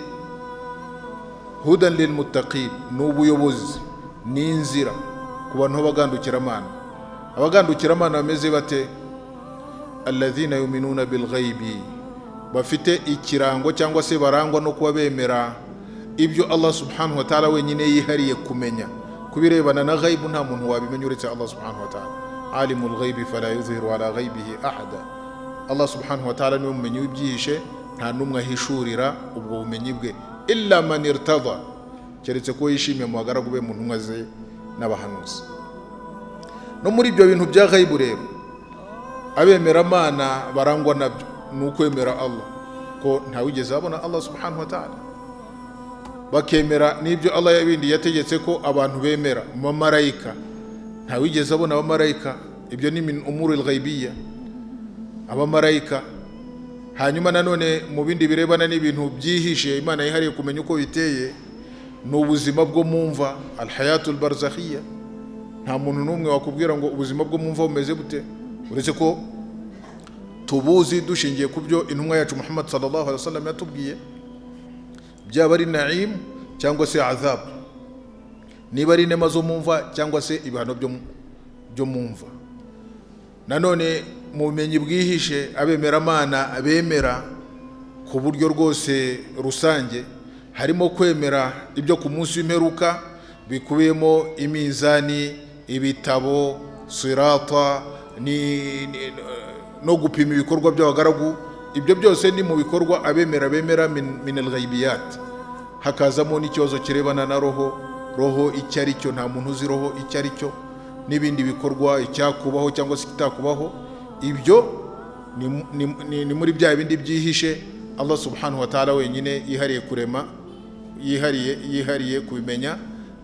hudan lilmuttaqin, n'ubuyobozi n'inzira ku bantu bagandukira Imana. Abagandukira Imana bameze bate? Alladhina yu'minuna bil ghaibi, bafite ikirango cyangwa se barangwa no kuba bemera ibyo Allah subhanahu wa ta'ala wenyine yihariye kumenya. Kubirebana na ghaibu nta muntu wabimenya uretse Allah subhanahu wa ta'ala. Alimul ghaibi fala yuzhiru ala ghaibihi ahada. Allah subhanahu wa ta'ala niwe mumenyi w'ibyihishe, nta numwe ahishurira ubwo bumenyi bwe illa man irtada, keretse ko yishimiye mu bagaragu be mu ntumwa ze n'abahanuzi. No muri ibyo bintu bya ghaibu rero abemera Imana barangwa nabyo nukwemera Allah ko ntawigeze abona Allah subhanahu wa ta'ala, bakemera n'ibyo Allah yabindi yategetse ko abantu bemera. Mu marayika ntawigeze abona abamarayika, ibyo ni min umuril ghaibiyya, abamarayika. Hanyuma nanone mu bindi birebana n'ibintu byihishe Imana yihariye kumenya uko biteye, n'ubuzima bwo mumva, alhayatul barzakhiyya. Nta muntu n'umwe wakubwira ngo ubuzima bwo mumva bumeze bute, uretse ko tubuzi dushingiye ku byo intumwa yacu Muhammad sallallahu alaihi wasallam yatubwiye, byaba ari naim cyangwa se azab, niba ari inema zo mumva cyangwa se ibihano byo mumva. Nanone mu bumenyi bwihishe abemera Imana abemera ku buryo rwose rusange, harimo kwemera ibyo ku munsi w'imperuka bikubiyemo imizani, ibitabo, sirata, no gupima ibikorwa by'abagaragu. Ibyo byose ni mu bikorwa abemera min al-ghaibiyat. Hakazamo n'ikibazo kirebana na roho icyo ari cyo, nta muntu uzi roho icyo ari cyo, n'ibindi bikorwa icyakubaho cyangwa se kitakubaho. Ibyo ni muri bya bindi byihishe Allah subhanahu wa ta'ala wenyine yihariye kurema, yihariye kubimenya,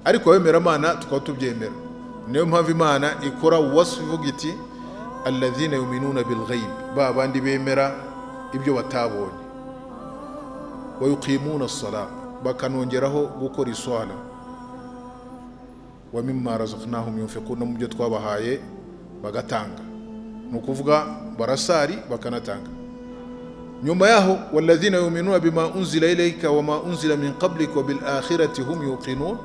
ariko abemera Imana tukaba tubyemera. Niyo mpamvu Imana ikora wasfu ivuga iti alladhina yu'minuna bil ghaib, ba bandi bemera ibyo batabonye, wa yuqimuna as-salat, bakanongeraho gukora iswala, wa mimma razaqnahum yunfiquna, mu byo twabahaye bagatanga. Ni ukuvuga barasari bakanatanga. Nyuma yaho walladhina yu'minuna bima unzila ilayka wa ma unzila min qablika wa bil akhirati hum yuqinun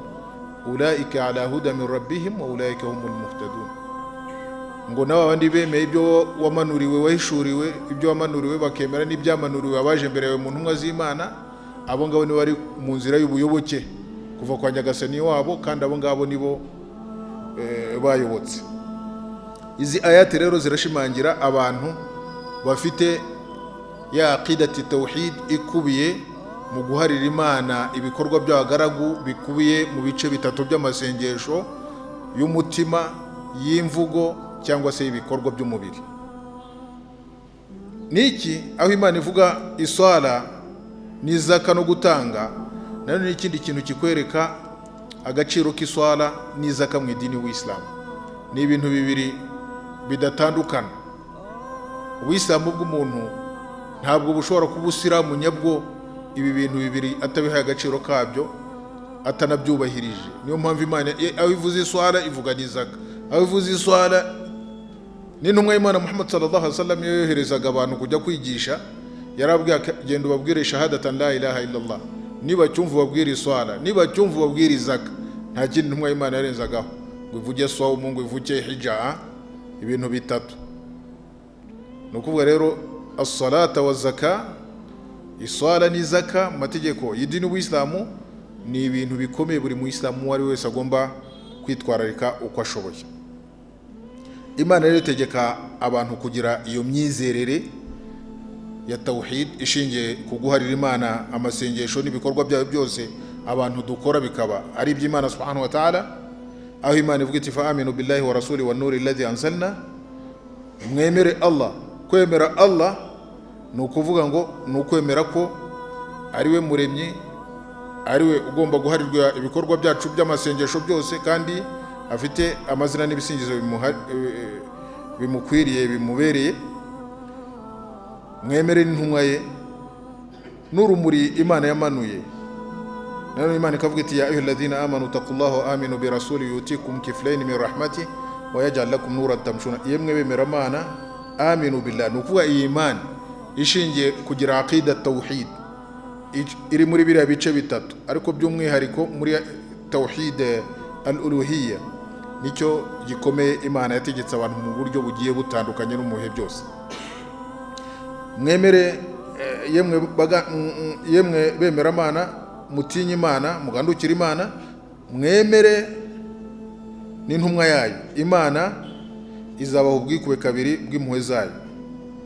ulaika ala huda min rabbihim wa ulaika humul muhtadun. Ngo nabo abandi bemeye ibyo wamanuriwe, wahishuriwe ibyo wamanuriwe, bakemera n'ibyamanuriwe abaje mbere yawe mu ntumwa z'Imana, abo ngabo ni bari mu nzira y'ubuyoboke kuva kwa Nyagasani wabo, kandi abo ngabo nibo bayobotse. Izi ayati rero zirashimangira abantu bafite ya aqidati tawhid ikubiye mu guharira Imana ibikorwa by'abagaragu, bikubiye mu bice bitatu by'amasengesho y'umutima, y'imvugo cyangwa se ibikorwa by'umubiri. Niki aho Imana ivuga iswala n'izaka no gutanga, nano n'ikindi kintu kikwereka agaciro k'iswala n'izaka mu idini w'Islam. Ni ibintu bibiri bidatandukana. Ubuislamu bw'umuntu ntabwo bushobora kubusira mu nyabwo ibi bintu bibiri atabihaye agaciro kabyo, atanabyubahirije. Niyo mpamvu Imana aho ivuze iswala ivuga n'izaka, aho ivuze iswala n'intumwa y'Imana Muhammad sallallahu alaihi wasallam yoherezaga abantu kujya kwigisha, yarabwiye genda ubabwire shahadatan la ilaha illallah, niba cyumva ubabwire iswala, niba cyumva ubabwire izaka. Nta kindi intumwa y'Imana yarenzagaho ngo ivuge swawmu, ngo ivuge hija, ibintu bitatu. Nukuvuga rero as-salata wa zaka, iswala n'izaka, mategeko y'idini w'Islamu ni ibintu bikomeye buri mu Islamu wari wese agomba kwitwararika uko ashoboye. Imana rero itegeka abantu kugira iyo myizerere ya tawhid ishingiye kuguharira Imana amasengesho n'ibikorwa byayo byose abantu dukora bikaba ari iby'Imana subhanahu wa ta'ala, aho Imana ivuga iti fa aminu billahi wa rasuli wa nuri alladhi anzalna, mwemere Allah. Kwemera Allah ni ukuvuga ngo ni ukwemera ko ari we muremyi, ari we ugomba guharirwa ibikorwa byacu by'amasengesho byose, kandi afite amazina n'ibisingizo bimukwiriye bimubereye. Mwemere n'intumwa ye n'urumuri Imana yamanuye. Nano Imana ikavuga iti ya ayyuhalladhina amanu taqullaha wa aminu bi rasuli yutikum kiflayn min rahmati wa yaj'al lakum nuran tamshuna. Yemwe bemera Imana, aminu billah, nukuvuga iyi Imana ishingiye kugira aqida tawhid iri muri biriya bice bitatu, ariko by'umwihariko muri tawhid al-uluhiyya nicyo gikomeye Imana yategetse abantu mu buryo bugiye butandukanye no mu bihe byose. Mwemere yemwe bemera Imana, mutinye Imana, mugandukira Imana, mwemere n'intumwa yayo. Imana izabaho ubwikube kabiri bw'impuhwe zayo.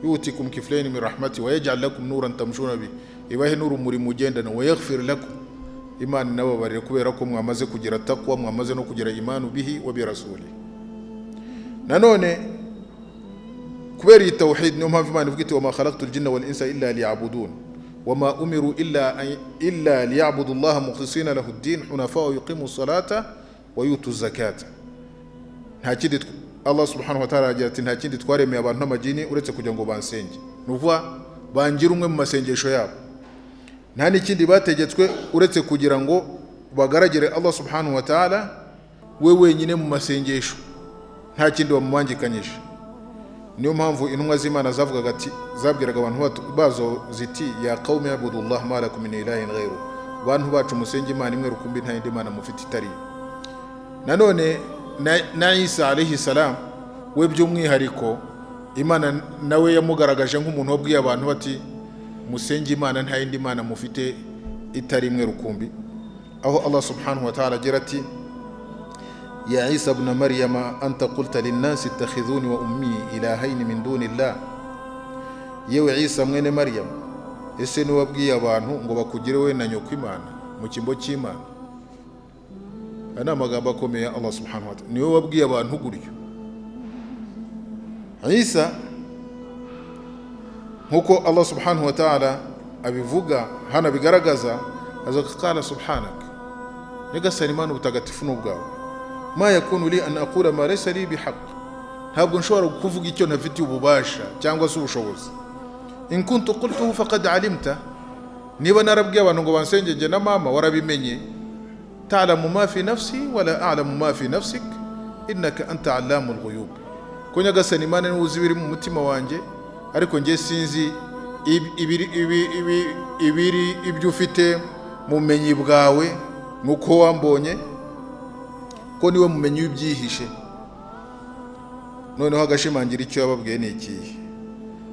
Yutikum kiflayn min rahmati wa yaj'al lakum nuran tamshuna bi, ibahe n'urumuri mugendana, wa yaghfir lakum, Imana nababarire kubera ko mwamaze kugira takwa, mwamaze no kugira imanu bihi wa bi rasuli. Nanone kubera iyi tawhid niyo mpamvu Imana ivuga iti wa ma khalaqtul jinna wal insa illa liya'budun wa ma umiru illa liya'budu Allaha mukhlisina lahu ad-din hunafa wa yuqimu as-salata wa yutu az-zakata. Nta kindi Allah subhanahu wa ta'ala agira ati nta kindi twaremeye abantu n'amajini uretse kugira ngo bansenge, nuvuga bangira umwe mu masengesho yabo. Nta n'ikindi bategetswe uretse kugira ngo bagaragire Allah subhanahu wa ta'ala we wenyine mu masengesho, nta kindi bamubangikanyije. Niyo mpamvu intumwa z'Imana zavugaga ati, zabwiraga abantu bazo ziti ya qaumi ibudullah ma lakum min ilahin ghayru, bantu bacu musenge Imana imwe rukumbi nta yindi Mana mufite itari. Nanone na Isa alayhi salam we by'umwihariko Imana nawe yamugaragaje nk'umuntu wabwiye abantu bati musenge Imana nta yindi Mana mufite itari imwe rukumbi, aho Allah subhanahu wa ta'ala agira ati ya Isa ibn Maryama anta qulta lin-nasi ittakhidhuni wa ummi ilahayn min duni Allah. Yewe Isa mwene Maryam, ese ni wabwiye abantu ngo bakugire we na nyoko Imana mu kimbo cy'Imana? Ana amagambo akomeye Allah subhanahu wa ta'ala niwe wabwiye abantu gutyo. Isa nkuko Allah subhanahu wa ta'ala abivuga hana bigaragaza, azakala subhanak, nyagasani Imana ubutagatifu n'ubwawe, ma yakunu li an aqula ma laysa li bihaq, ntabwo nshobora kuvuga icyo ntafitiye ububasha cyangwa se ubushobozi. In kuntu qultuhu faqad alimta, niba narabwiye abantu ngo bansengenge na mama warabimenye. Ta'lamu ma fi nafsi wala a'lamu ma fi nafsik innaka anta 'allamul ghuyub, ko nyagasani Imana ni uzi biri mu mutima wanjye, ariko nge sinzi ibyo ufite mu menyi bwawe nuko wambonye, ko niwe mumenyi w'ibyihishe. Noneho agashimangira icyo yababwiye ni ikihe.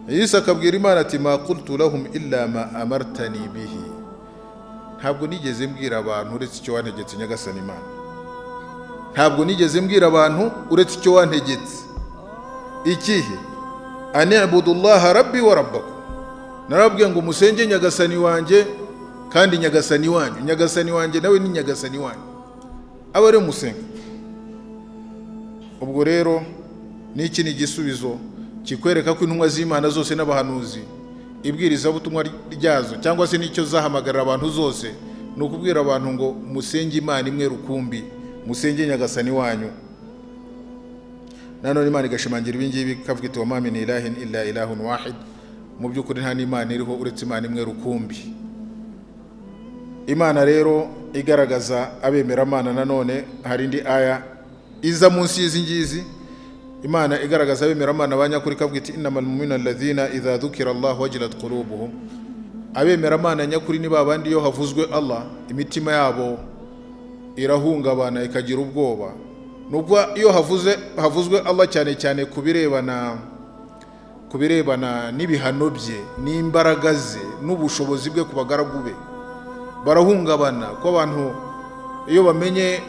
Isa akabwira Imana ati ma qultu lahum illa ma amartani bihi, ntabwo nigeze mbwira abantu uretse icyo wantegetse nyagasani Imana, ntabwo nigeze mbwira abantu uretse icyo wantegetse. Ikihe? Ani'budullaha rabbi wa rabbakum, narabwiye ngo musenge nyagasani wanjye kandi nyagasani wanyu, nyagasani wanjye nawe ni nyagasani wanyu, aba ari musenga. Ubwo rero niki ni igisubizo kikwereka ko intumwa z'Imana zose n'abahanuzi ibwiriza butumwa ryazo cyangwa se nicyo zahamagarira abantu zose, no kubwira abantu ngo musenge Imana imwe rukumbi, musenge nyagasani wanyu. Nanone Imana igashimangira ibingibi kavuga iti wa ma min ilahin illa ilahun wahid, mu by'ukuri nta n'Imana iriho uretse Imana imwe rukumbi. Imana rero igaragaza abemera Imana. Nanone hari indi aya iza munsi y'izi ngizi, Imana igaragaza abemera Imana banyakuri kavuga iti innamal mu'minuna alladhina idha dhukira Allah wajilat qulubuhum. Abemera Imana nyakuri ni babandi iyo havuzwe Allah imitima yabo irahungabana ikagira ubwoba. Nubwo iyo havuzwe Allah cyane cyane kubirebana n'ibihano bye n'imbaraga ze n'ubushobozi bwe ku bagaragu be, barahungabana. Ko abantu iyo bamenye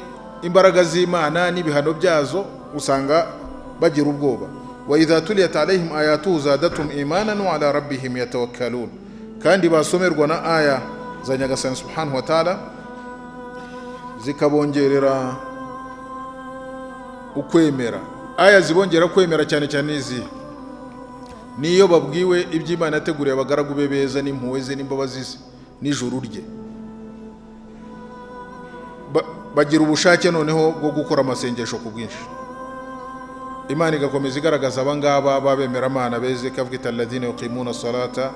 imbaraga z'Imana n'ibihano byazo usanga bagira ubwoba. wa idha tuliyat alayhim ayatuhu zadatum imanan wa ala rabbihim yatawakkalun. Kandi basomerwa na aya za Nyagasani subhanahu wa ta'ala zikabongerera ukwemera. Aya zibongera kwemera cyane cyane izi niyo babwiwe iby'Imana yateguriye abagaragu be beza n'impuhwe ze n'imbabazi ze n'ijuru rye, bagira ubushake noneho bwo gukora amasengesho ku bwinshi. Imana igakomeza igaragaza abangaba babemera Imana beze, kavuga iti alladhina yuqimuna salata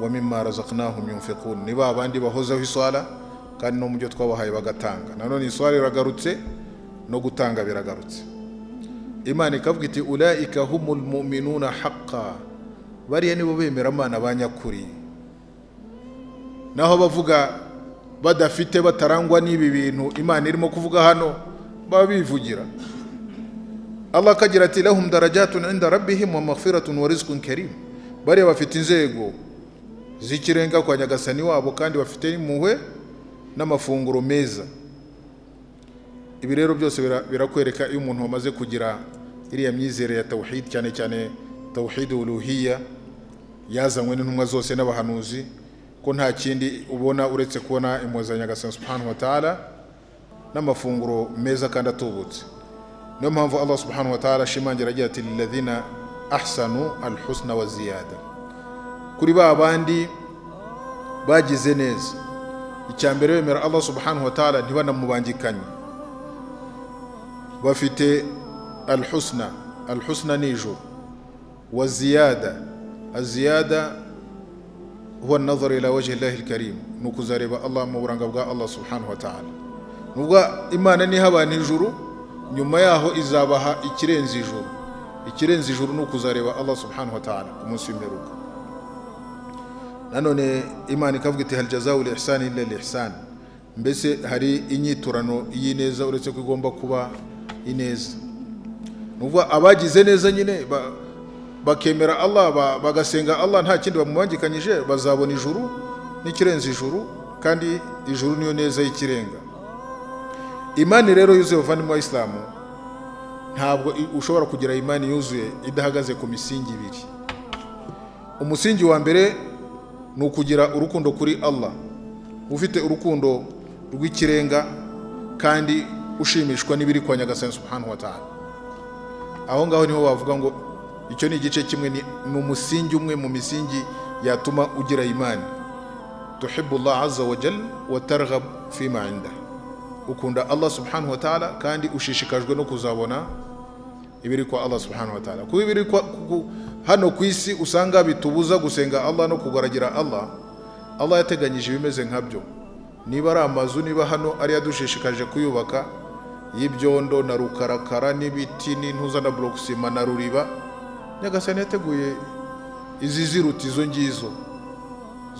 wa mimma razaqnahum yunfiqun. Ni babandi bahozaho iswala kandi no mu byo twabahaye bagatanga. Nanone iswala iragarutse no gutanga biragarutse. Imana ikavuga iti ulaika humul mu'minuna haqqan, bariya nibo bemera Imana banyakuri. Naho bavuga badafite batarangwa n'ibi bintu Imana irimo kuvuga hano baba bivugira. Allah akagira ati lahum darajatun inda rabbihim wa maghfiratun wa rizqun karim. Bariya bafite inzego zikirenga kwa Nyagasani wabo kandi bafite impuhwe n'amafunguro meza. Ibi rero byose birakwereka iyo umuntu wamaze kugira iriya myizere ya tawhid, cyane cyane tawhid uluhiyya yazanywe n'intumwa zose n'abahanuzi, ko nta kindi ubona uretse kubona impuhwe za Nyagasani subhanahu wa ta'ala n'amafunguro meza kandi atubutse. Niyo mpamvu Allah subhanahu wa ta'ala ashimangira agira ati lilladhina ahsanu alhusna wa ziyada. Kuri ba bandi bagize neza, icyambere bemera Allah subhanahu wa ta'ala ntibanamubangikanye, bafite alhusna. Alhusna ni ijuru, wa ziyada. Aziyada huwa an-nazar ila wajhi Allahi al-karim, nukuzareba Allah mu buranga bwa Allah subhanahu wa ta'ala. Nubwo Imana ni habana ijuru, nyuma yaho izabaha ikirenze ijuru. Ikirenze ijuru nukuzareba Allah subhanahu wa ta'ala ku munsi w'imperuka. Nanone Imana ikavuga iti hal jazaa'u al-ihsani illa al-ihsan. Mbese hari inyiturano y'ineza uretse ko igomba kuba ineza. Nubwo abagize neza nyine bakemera Allah bagasenga Allah nta kindi bamubangikanyije, bazabona ijuru n'ikirenze ijuru, kandi ijuru niyo neza y'ikirenga. Imani rero yuzuye bavandimwe wa Islamu, ntabwo ushobora kugira imani yuzuye idahagaze ku misingi ibiri. Umusingi wa mbere ni ukugira urukundo kuri Allah, ufite urukundo rw'ikirenga kandi ushimishwa n'ibiri kwa Nyagasani subhanahu wa ta'ala. Aho ngaho niho bavuga ngo icyo ni igice kimwe, ni umusingi umwe mu misingi yatuma ugira imani. Tuhibbu Allah azza wa jalla wa targhab fima indahu. Ukunda Allah subhanahu wa ta'ala kandi ushishikajwe no kuzabona ibiri kwa Allah subhanahu wa ta'ala. Kuba ibiri hano ku isi usanga bitubuza gusenga Allah no kugaragira Allah, Allah yateganyije ibimeze nkabyo. Niba ari amazu, niba hano ari yadushishikaje kuyubaka y'ibyondo na rukarakara n'ibiti n'intuza na block sima na ruriba, Nyagasani yateguye izi ziruti izo ngizo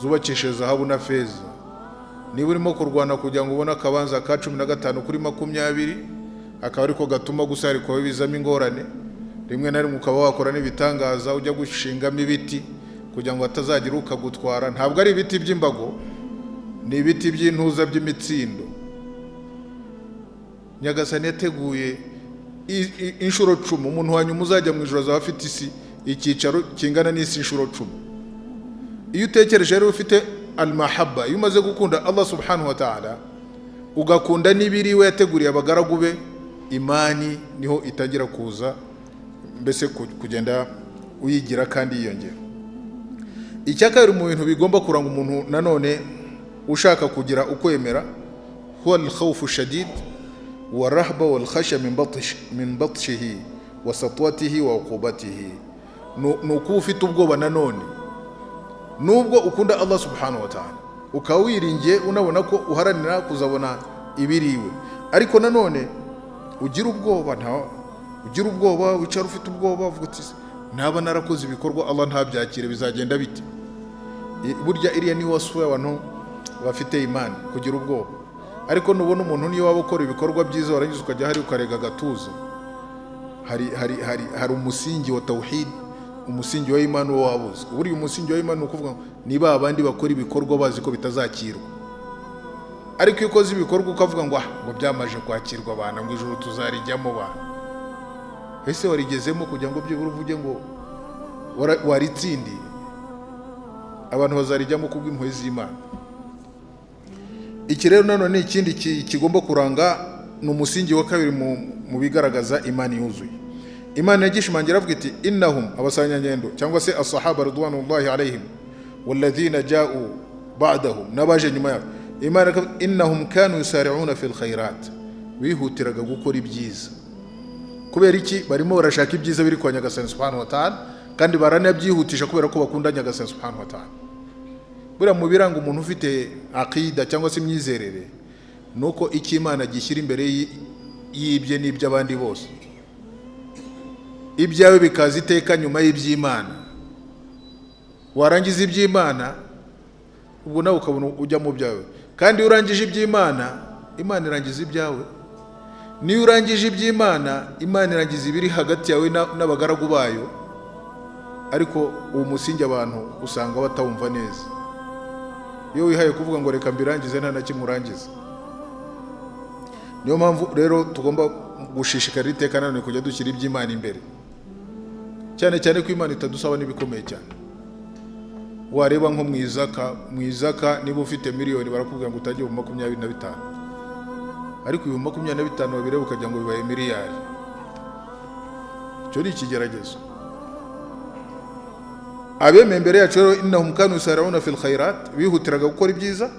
zubakishe zahabu na feza. Niba urimo kurwana kugira ngo ubone akabanza ka 15 kuri 20, akaba ariko gatuma gusa ariko bizamo ingorane, rimwe na rimwe ukaba wakora n'ibitangaza ujya gushingamo ibiti kugira ngo atazagira ukagutwara. Ntabwo ari ibiti by'imbago, ni ibiti by'intuza by'imitsindo. Nyagasani yateguye inshuro 10, umuntu wanyuma uzajya mu ijuru azaba afite isi icyicaro kingana n'isi inshuro 10. Iyo utekereje rero ufite al-mahabba, iyo umaze gukunda Allah subhanahu wa ta'ala ugakunda n'ibiri we yateguriye abagaragu be, imani niho itangira kuza, mbese kugenda uyigira kandi yiyongera. Icyakabiri mu bintu bigomba kuranga umuntu nanone ushaka kugira ukwemera, huwa al-khawfu shadid wa rahba wal khashya min batshihi wa satwatihi wa uqubatihi. Nuko ufite ubwoba nanone, nubwo ukunda Allah subhanahu wa ta'ala ukawiringiye unabona ko uharanira kuzabona ibiriwe, ariko nanone ugira ubwoba wicara ufite ubwoba uvuga uti naba narakoze ibikorwa Allah ntabyakire bizagenda bite. Burya iriya ni wasfu y'abantu bafite imani, kugira ubwoba. Ariko nubona umuntu niyo waba ukora ibikorwa byiza warangiza ukajya hari ukarega gatuza, hari umusingi wa tawhid, umusingi wa imani wabuze. Buri umusingi wa imani ukuvuga niba abandi bakora ibikorwa bazi ko bitazakirwa, ariko iyo ukoze ibikorwa ukavuga ngo byamaje kwakirwa abana ngo ijuru tuzarijyamo ba, ese warigezemo kugira ngo byibura uvuge ngo waritsindiye? Abantu bazarijyamo kubw'impuhwe z'Imana. Iki rero nanone ikindi kigomba kuranga ni umusingi wa kabiri mu bigaragaza imani yuzuye. Imana yagishimangira avuga iti innahum, abasanyanyendo cyangwa se as-sahaba ridwanullahi alaihim walladhina ja'u ba'dahum, nabaje nyuma yabo. Imana innahum kanu yusari'una fil khairat, bihutiraga gukora ibyiza. Kubera iki? Barimo barashaka ibyiza biri kwa Nyagasani subhanahu wa ta'ala, kandi baranabyihutisha kubera ko bakunda Nyagasani subhanahu wa ta'ala. Buriya mu biranga umuntu ufite aqida cyangwa se imyizerere nuko iki Imana gishyira imbere y'ibye n'iby'abandi bose. Ibyawe bikaza iteka nyuma y'iby'Imana. Warangiza iby'Imana ubwo nawe ukabona ujya mu byawe, kandi urangije iby'Imana, Imana irangiza ibyawe. Niyo urangije iby'Imana, Imana irangiza ibiri hagati yawe n'abagaragu bayo. Ariko uwo musingi abantu usanga batawumva neza. Iyo wihaye kuvuga ngo reka mbirangize nta na kimwe urangiza. Niyo mpamvu rero tugomba gushishikarira iteka nanone kujya dushyira iby'Imana imbere, cyane cyane ko Imana itadusaba n'ibikomeye cyane. Wareba nko mu izaka niba ufite miliyoni barakubwira ngo utangiye 25, ariko 25 babireba ukajya ngo bibaye miliyari. Cyo ni ikigeragezo. Abeme mbere yacu rero innahum kanu yusari'una fil khairat, bihutiraga gukora ibyiza,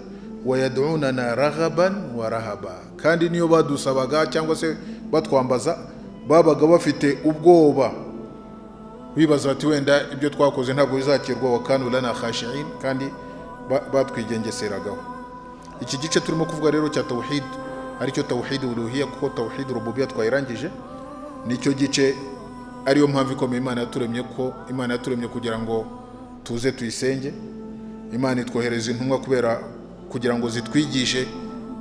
wayad'unana raghaban wa rahaba, kandi niyo badusabaga cyangwa se batwambaza babaga bafite ubwoba, bibaza ati wenda ibyo twakoze ntabwo bizakirwa, wa kanu lana khashi'in, kandi batwigengeseragaho. Iki gice turimo kuvuga rero cya tauhid, aricyo tauhid uluhiyya, kuko tauhid rububiyya twayirangije. Nicyo gice ariyo mpamvu ikomeye Imana yaturemye, ko Imana yaturemye kugira ngo tuze tuyisenge. Imana itwohereza intumwa kugira ngo zitwigishe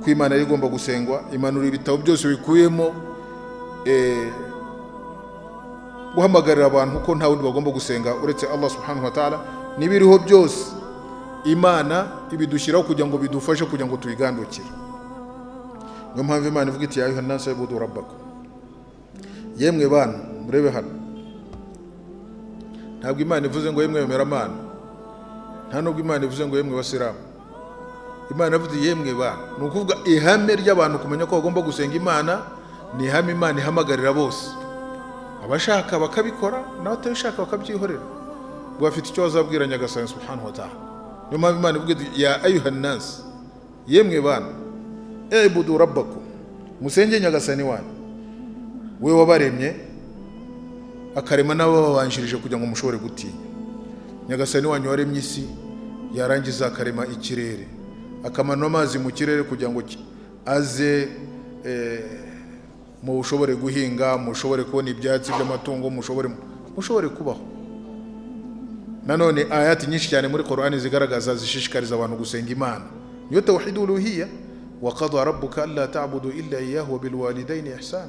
ko Imana ari igomba gusengwa. Imana ibitabo byose bikuyemo guhamagarira abantu ko nta wundi bagomba gusenga uretse Allah subhanahu wa ta'ala. Nibiriho byose Imana ibidushyiraho kugira ngo bidufashe kugira ngo tuyigandukire. Niyo mpamvu Imana ivuga iti ya ayuha nnasu ubudu rabbakum, yemwe bana murebe hano. Ntabwo Imana ivuze ngo yemwe bemeramana, nta nubwo Imana ivuze ngo yemwe basiramu. Imana ivuze yemwe bana, ni ukuvuga ihame ry'abantu kumenya ko bagomba gusenga Imana ni ihame Imana ihamagarira bose. Abashaka bakabikora n'abatabishaka bakabyihorera, bafite icyo bazabwira Nyagasani subhanahu wa ta'ala. Niyo mpamvu Imana ivuga ya ayuha nnas, yemwe bana ubudu rabbakum, musenge Nyagasani wanyu, we wabaremye akarema n'ababanjirije kugira ngo mushobore gutinya. Nyagasani wanyu waremye isi, yarangiza akarema ikirere, akamanura amazi mu kirere kugira ngo aze mushobore guhinga, mushobore kubona ibyatsi by'amatungo, mushobore kubaho. Nanone ayati nyinshi cyane muri Qur'ani zigaragaza zishishikariza abantu gusenga Imana. Niyo tauhid uluhiyya, wa qada rabbuka alla ta'budu illa iyyahu wa bil walidayni ihsana.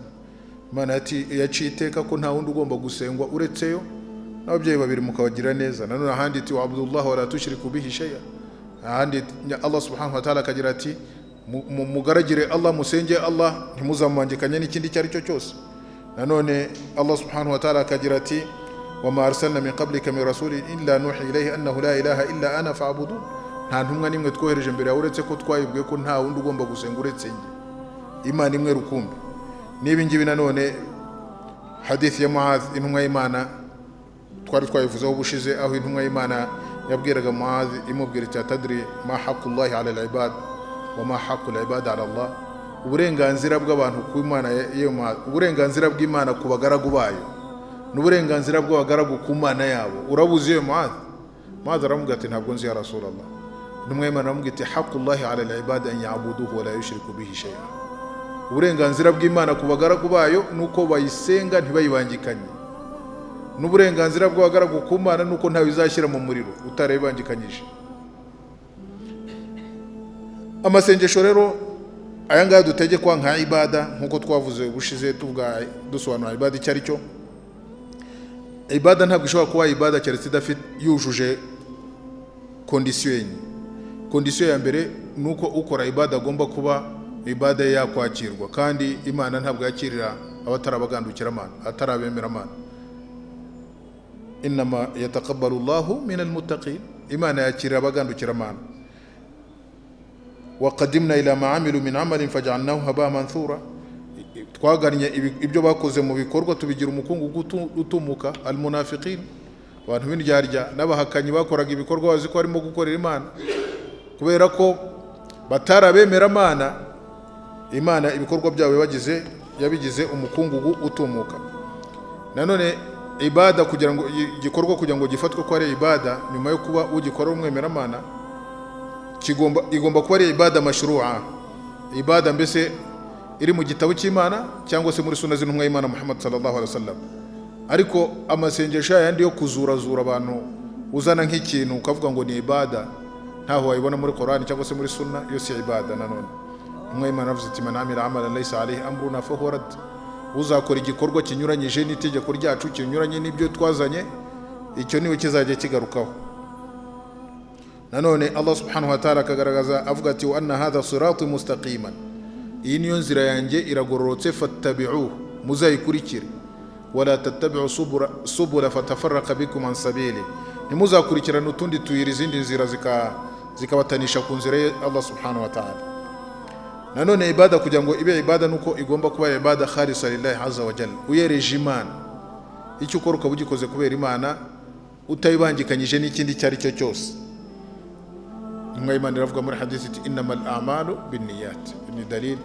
Imana yaciye iteka ko nta wundi ugomba gusengwa uretse yo, n'ababyeyi babiri mukabagira neza. Nanone ahandi ati wa abdullah wa la tushriku bihi shay'a. Ahandi Allah subhanahu wa ta'ala akagira ati mugaragire Allah, musenge Allah, ntimuzamwangikanye n'ikindi cyari cyo cyose. Nanone Allah subhanahu wa ta'ala akagira ati wama arsalna min qablika min rasulin illa nuhi ilayhi annahu la ilaha illa ana fa'budun. Nta ntumwa nimwe twohereje mbere yawe uretse ko twayibwiye ko nta wundi ugomba gusenga uretse njye, Imana imwe rukumbi. Nibi ngibi nanone hadith ya Muadh intumwa y'Imana twari twayivuzeho ubushize, aho intumwa y'Imana yabwiraga Muadh imubwira ati tadri ma haqqullahi ala al-ibad wa ma haqqul ibad ala Allah, uburenganzira bw'abantu ku Imana uburenganzira bw'Imana ku bagaragu bayo n'uburenganzira bw'abagaragu ku Mana yabo urabuzi yo Muadh? Muadh aramubwira ati ntabwo nzi ya Rasulullah. Intumwa y'Imana aramubwira ati haqqullahi ala al-ibad an ya'buduhu wa la yushriku bihi shay'an, uburenganzira bw'Imana ku bagaragu bayo nuko bayisenga ntibayibangikanye, n'uburenganzira bw'abagaragu ku Mana nuko ntawe izashyira mu muriro utarayibangikanyije. Amasengesho rero aya ngaya dutegekwa nka ibada, nkuko twavuze ubushize tuvuga dusobanura ibada icyo ari cyo. Ibada ntabwo ishobora kuba ibada keretse idafite yujuje kondisiyo ya mbere nuko ukora ibada agomba kuba ibada yakwakirwa, kandi Imana ntabwo yakirira abatarabagandukira Imana, atarabemera Imana. Innama yataqabbalu Allahu minal muttaqin, Imana yakira abagandukira Imana. Wa qadimna ila ma amilu min amalin faj'alnahu haba manthura, twagannye ibyo bakoze mu bikorwa tubigira umukungugu utumuka. Almunafiqin, abantu b'indyarya n'abahakanyi bakoraga ibikorwa bazi ko barimo gukorera Imana, kubera ko batarabemera Imana. Imana ibikorwa byabo yabigize umukungugu utumuka. Nanone ibada kugira ngo igikorwa kugira ngo gifatwe ko ari ibada, nyuma yo kuba ugikora umwemera Imana, igomba kuba ari ibada mashru'a, ibada mbese iri mu gitabo cy'Imana cyangwa se muri sunna z'intumwa y'Imana Muhammad sallallahu alaihi wasallam. Ariko amasengesho yandi yo kuzurazura abantu uzana nk'ikintu ukavuga ngo ni ibada, ntaho wayibona muri Qur'an cyangwa se muri sunna, yo si ibada. Nanone intumwa y'Imana avuze ati man amila amalan laysa alayhi amruna fa huwa rad, uzakora igikorwa kinyuranyije n'itegeko ryacu, kinyuranye n'ibyo twazanye, icyo niwe kizajya kigarukaho. Nanone Allah subhanahu wa ta'ala akagaragaza avuga ati wa anna hadha sirati mustaqiman, iyi niyo nzira yanjye iragororotse, fattabi'uhu, muzayikurikire. Wala tattabi'u subula fatafarraqa bikum an sabili, ntimuzakurikirana utundi tuyira, izindi nzira zikabatanisha ku nzira ya Allah subhanahu wa ta'ala. Nanone ibada kugira ngo ibe ibada nuko igomba kuba ibada khalisa lillahi azza wa jalla, uyereje Imana. Icyo ukora ukaba ugikoze kubera Imana, utayibangikanyije n'ikindi cyari cyo cyose. Intumwa y'Imana iravuga muri hadisi iti innamal a'malu binniyat, ni dalil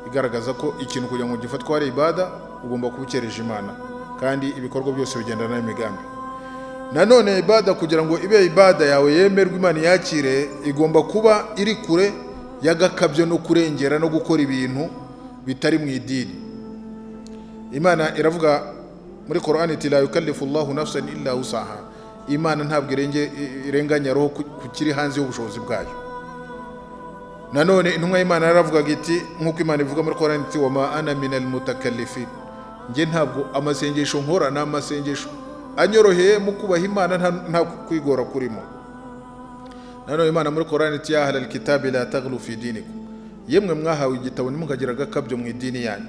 igaragaza ko ikintu kugira ngo gifatwe ari ibada ugomba kubukereje Imana, kandi ibikorwa byose bigendana n'imigambi. Nanone ibada kugira ngo ibe ibada yawe yemerwe Imana yakire, igomba kuba iri kure y'agakabyo no kurengera no gukora ibintu bitari mu idini. Imana iravuga muri Qur'an iti la yukallifu Allahu nafsan illa wusaha, Imana ntabwo irenganya roho kukiri hanze y'ubushobozi bwayo. Nanone intumwa y'Imana yaravuga iti nkuko Imana ivuga muri Qur'an iti wa ma ana minal mutakallifin, nge ntabwo amasengesho nkora n'amasengesho anyoroheye mu kubaha Imana, nta kwigora kurimo. Nanone Imana muri Qur'an iti ya ahlal kitabi la taghlu fi dinikum, yemwe mwahawe igitabo ntimukagira agakabyo mu idini yanyu.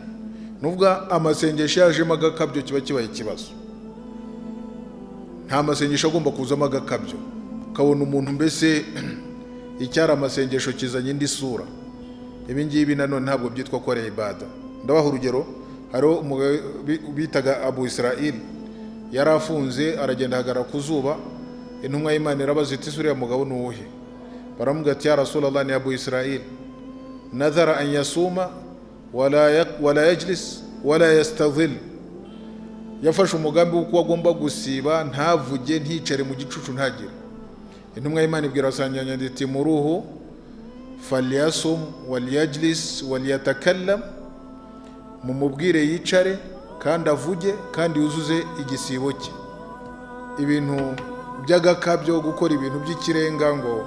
Nuvuga amasengesho yajemo agakabyo kiba kibaye ikibazo. Nta masengesho agomba kuzamo agakabyo, ukabona umuntu mbese icyara amasengesho kizanye indi sura. Ibi ngibi nanone ntabwo byitwa ko ari ibada. Ndabaha urugero, hariho umugabo bitaga Abu Israel, yarafunze aragenda ahagarara ku zuba. Intumwa y'Imana irabaza iti suriya mugabo ni uwuhe? Baramuga ati ya Rasulullah, ni Abu Israel, nadhara an yasuma wala yajlis wala yastadhil, yafashe umugambi w'uko agomba gusiba, ntavuge, nticare mu gicucu, ntagire. Intumwa y'Imana ibwira abasanganya iti muruhu falyasum walyajlis walyatakallam, mumubwire yicare kandi avuge kandi yuzuze igisibo cye. Ibintu by'agakabyo, gukora ibintu by'ikirenga ngo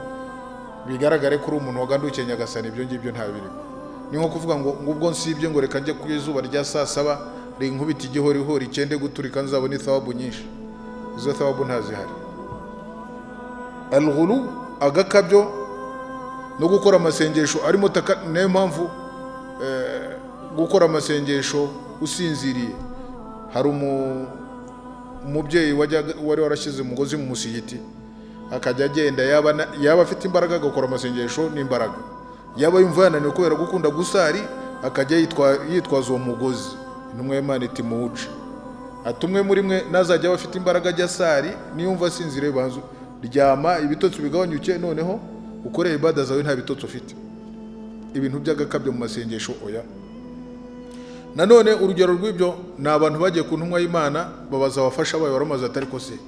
bigaragare kuri umuntu wagandukiye Nyagasani, ibyo ngibyo nta biri. Ni nko kuvuga ngo ubwo nsibye ngo reka njye ku izuba rya saa 7 rinkubita igihorihori cyende guturika nzabona ithawabu nyinshi, izo thawabu ntazihari. Al-ghulu, agakabyo no gukora amasengesho arimo nayo mpamvu gukora amasengesho usinziriye. Hari umubyeyi wari warashyize umugozi mu musigiti, akajya agenda, yaba afite imbaraga agakora amasengesho n'imbaraga, yaba yumva yananiwe kubera gukunda gusari akajya yitwaza uwo mugozi. Intumwa y'Imana iti muwuce, atumwe muri mwe nazajya abafite imbaraga ajya sari, niyumva asinzire banzu ryama, ibitotsi bigabanyuke, noneho ukore ibada zawe nta bitotsi ufite. Ibintu by'agakabyo mu masengesho oya. Nanone urugero rw'ibyo ni abantu bagiye ku ntumwa y'Imana babaza abafasha bayo, baramaze atari ko se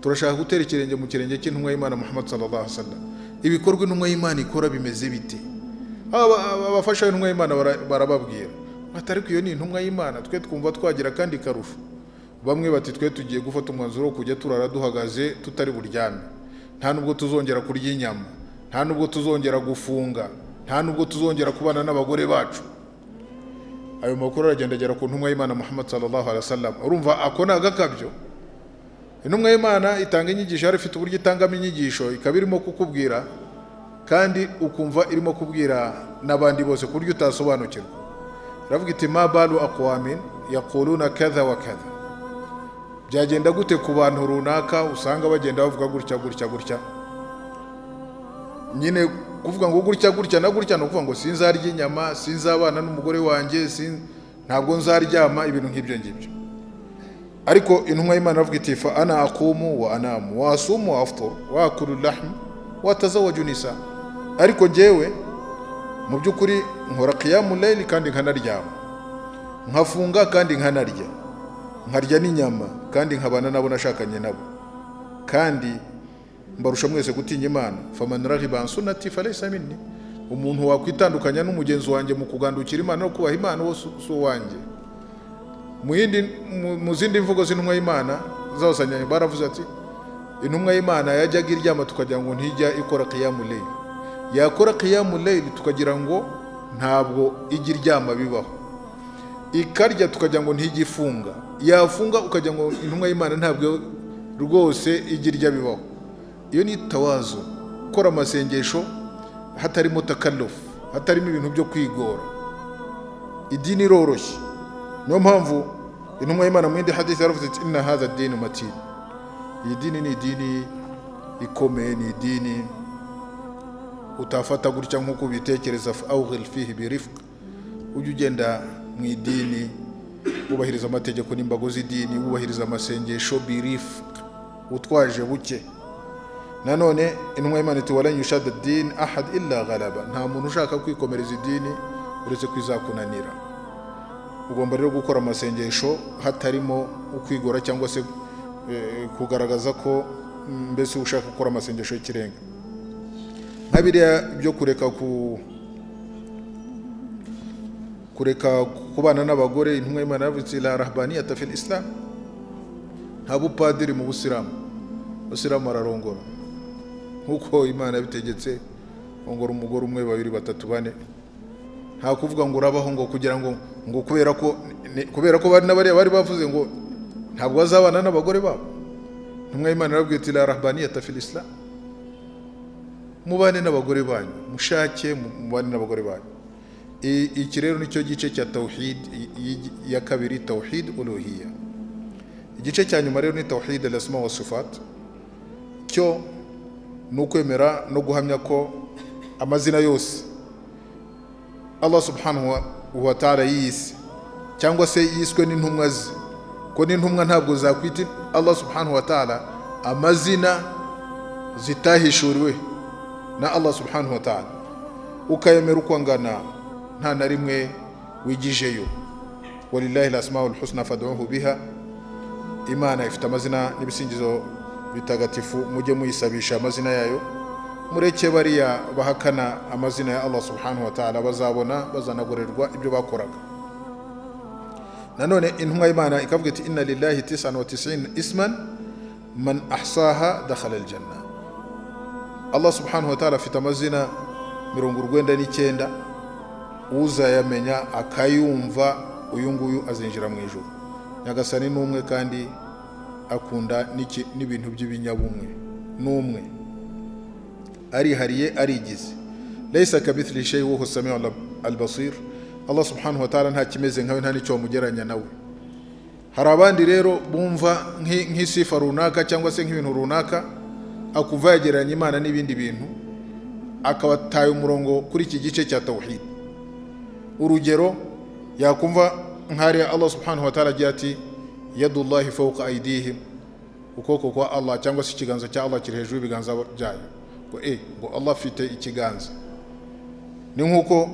turashaka gutera ikirenge mu kirenge cy'intumwa y'Imana Muhammad sallallahu alaihi wasallam, ibikorwa intumwa y'Imana ikora bimeze bite? Abafasha b'intumwa y'Imana barababwira atari ko iyo ni intumwa y'Imana, twe twumva twagira kandi karusho. Bamwe bati twe tugiye gufata umwanzuro wo kujya turara duhagaze tutari buryame, nta nubwo tuzongera kurya inyama, nta nubwo tuzongera gufunga, nta nubwo tuzongera kubana n'abagore bacu. Ayo makuru aragenda agera ku ntumwa y'Imana Muhammad sallallahu alaihi wasallam. Urumva ako ni agakabyo. Intumwa y'Imana itanga inyigisho, yari ifite uburyo itangamo inyigisho, ikaba irimo kukubwira kandi ukumva irimo kubwira n'abandi bose ku buryo utasobanukirwa. Iravuga iti ma balu aqwamin yaquluna kadha wa kadha. Byagenda gute ku bantu runaka usanga bagenda bavuga gutya nyine kuvuga ngo gutya na gutya, no kuvuga ngo sinzarya inyama, sinzabana n'umugore wanjye, ntabwo nzaryama, ibintu nk'ibyo ngibyo. Ariko intumwa y'Imana avuga iti fa ana aqumu wa anamu wa asumu wa aftur wa akulu lahm wa tazawwaju nisa. Ariko njyewe mu by'ukuri nkora qiyamul layl kandi nkanaryama, nkafunga kandi nkanarya, nkarya n'inyama kandi nkabana nabo nashakanye nabo, kandi mbarusha mwese gutinya Imana. Faman raghiba an sunnati falaysa minni. Umuntu wakwitandukanya n'umugenzi wanjye mu kugandukira Imana no kubaha Imana wo so wanjye. Mu zindi mvugo z'intumwa y'Imana zawusanyanye baravuze ati intumwa y'Imana yajyaga iryama tukagira ngo ntijya ikora qiyamul layl, yakora qiyamul layl tukagira ngo ntabwo ijya iryama bibaho, ikarya tukagira ngo ntijya ifunga, yafunga ukagira ngo intumwa y'Imana ntabwo rwose ijya irya bibaho. Iyo ni tawazu, gukora amasengesho hatarimo takalluf, hatarimo ibintu byo kwigora. Idini iroroshye. Niyo mpamvu intumwa y'Imana mu yindi hadithi yaravuze ati inna hadha ad-din matin. Iyi dini ni idini ikomeye, ni idini utafata gutya nk'uko bitekereza. Awghil fihi birifq. Ujye ugenda mu idini ubahiriza amategeko n'imbago z'idini, ubahiriza amasengesho birifq, utwaje buke. Nanone intumwa y'Imana iti walan yushad ad-din ahad illa ghalaba. Nta muntu ushaka kwikomereza idini uretse kwizakunanira. Ugomba rero gukora amasengesho hatarimo ukwigora cyangwa se kugaragaza ko mbese ushaka gukora amasengesho y'ikirenga. Nkabiriya byo kureka kubana n'abagore, intumwa y'Imana yavuze la rahbaniyata fil islam. Nta bupadiri mu Busilamu. Busilamu ararongora nkuko Imana yabitegetse, ongora umugore umwe, babiri, batatu, bane. Nta kuvuga ngo urabaho ngo kugira ngo kubera ko bari n'abari bavuze ngo ntabwo bazabana n'abagore babo. Intumwa y'Imana yarabwiye ati la rahbaniyata fil islam. Mubane n'abagore banyu, mushake mubane n'abagore banyu. Iki rero nicyo gice cya tauhid ya kabiri, tauhid uluhiyya. Igice cya nyuma rero ni tauhid al-asma wa sifat. Cyo nukwemera no guhamya ko amazina yose Allah subhanahu wa ta'ala yise cyangwa se yiswe n'intumwa ze, ko n'intumwa ntabwo zakwita Allah subhanahu wa ta'ala amazina zitahishuriwe na Allah subhanahu wa ta'ala, ukayemera uko angana, nta na rimwe wigijeyo. Walillahi al-asmaul husna fad'uhu biha. Imana ifite amazina n'ibisingizo bitagatifu, mujye muyisabisha amazina yayo. Mureke bariya bahakana amazina ya Allah subhanahu wa ta'ala bazabona bazanagorerwa ibyo bakoraga. Nanone intumwa y'Imana ikavuga iti inna lillahi 99 isman man ahsaha dakhala aljanna. Allah subhanahu wa ta'ala afite amazina 99, uzayamenya akayumva uyu nguyu azinjira mu ijuru. Nyagasani n'umwe kandi akunda n'ibintu by'ibinyabumwe n'umwe, arihariye, arigize. Laysa kabithli shay wa huwa as-sami'u al-basir. Allah subhanahu wa ta'ala nta kimeze nkawe, nta nicyo mugeranya nawe. Hari abandi rero bumva nk'isifa runaka cyangwa se nk'ibintu runaka, akuva yageranya Imana n'ibindi bintu, akabataye umurongo kuri iki gice cya tauhid. Urugero, yakumva nk'ari Allah subhanahu wa ta'ala agira ati yadullahi fawqa aydihim, ukoko kwa Allah cyangwa se ikiganza cya Allah kiri hejuru y'ibiganza byayo. Ngo Allah afite ikiganza. Ni nkuko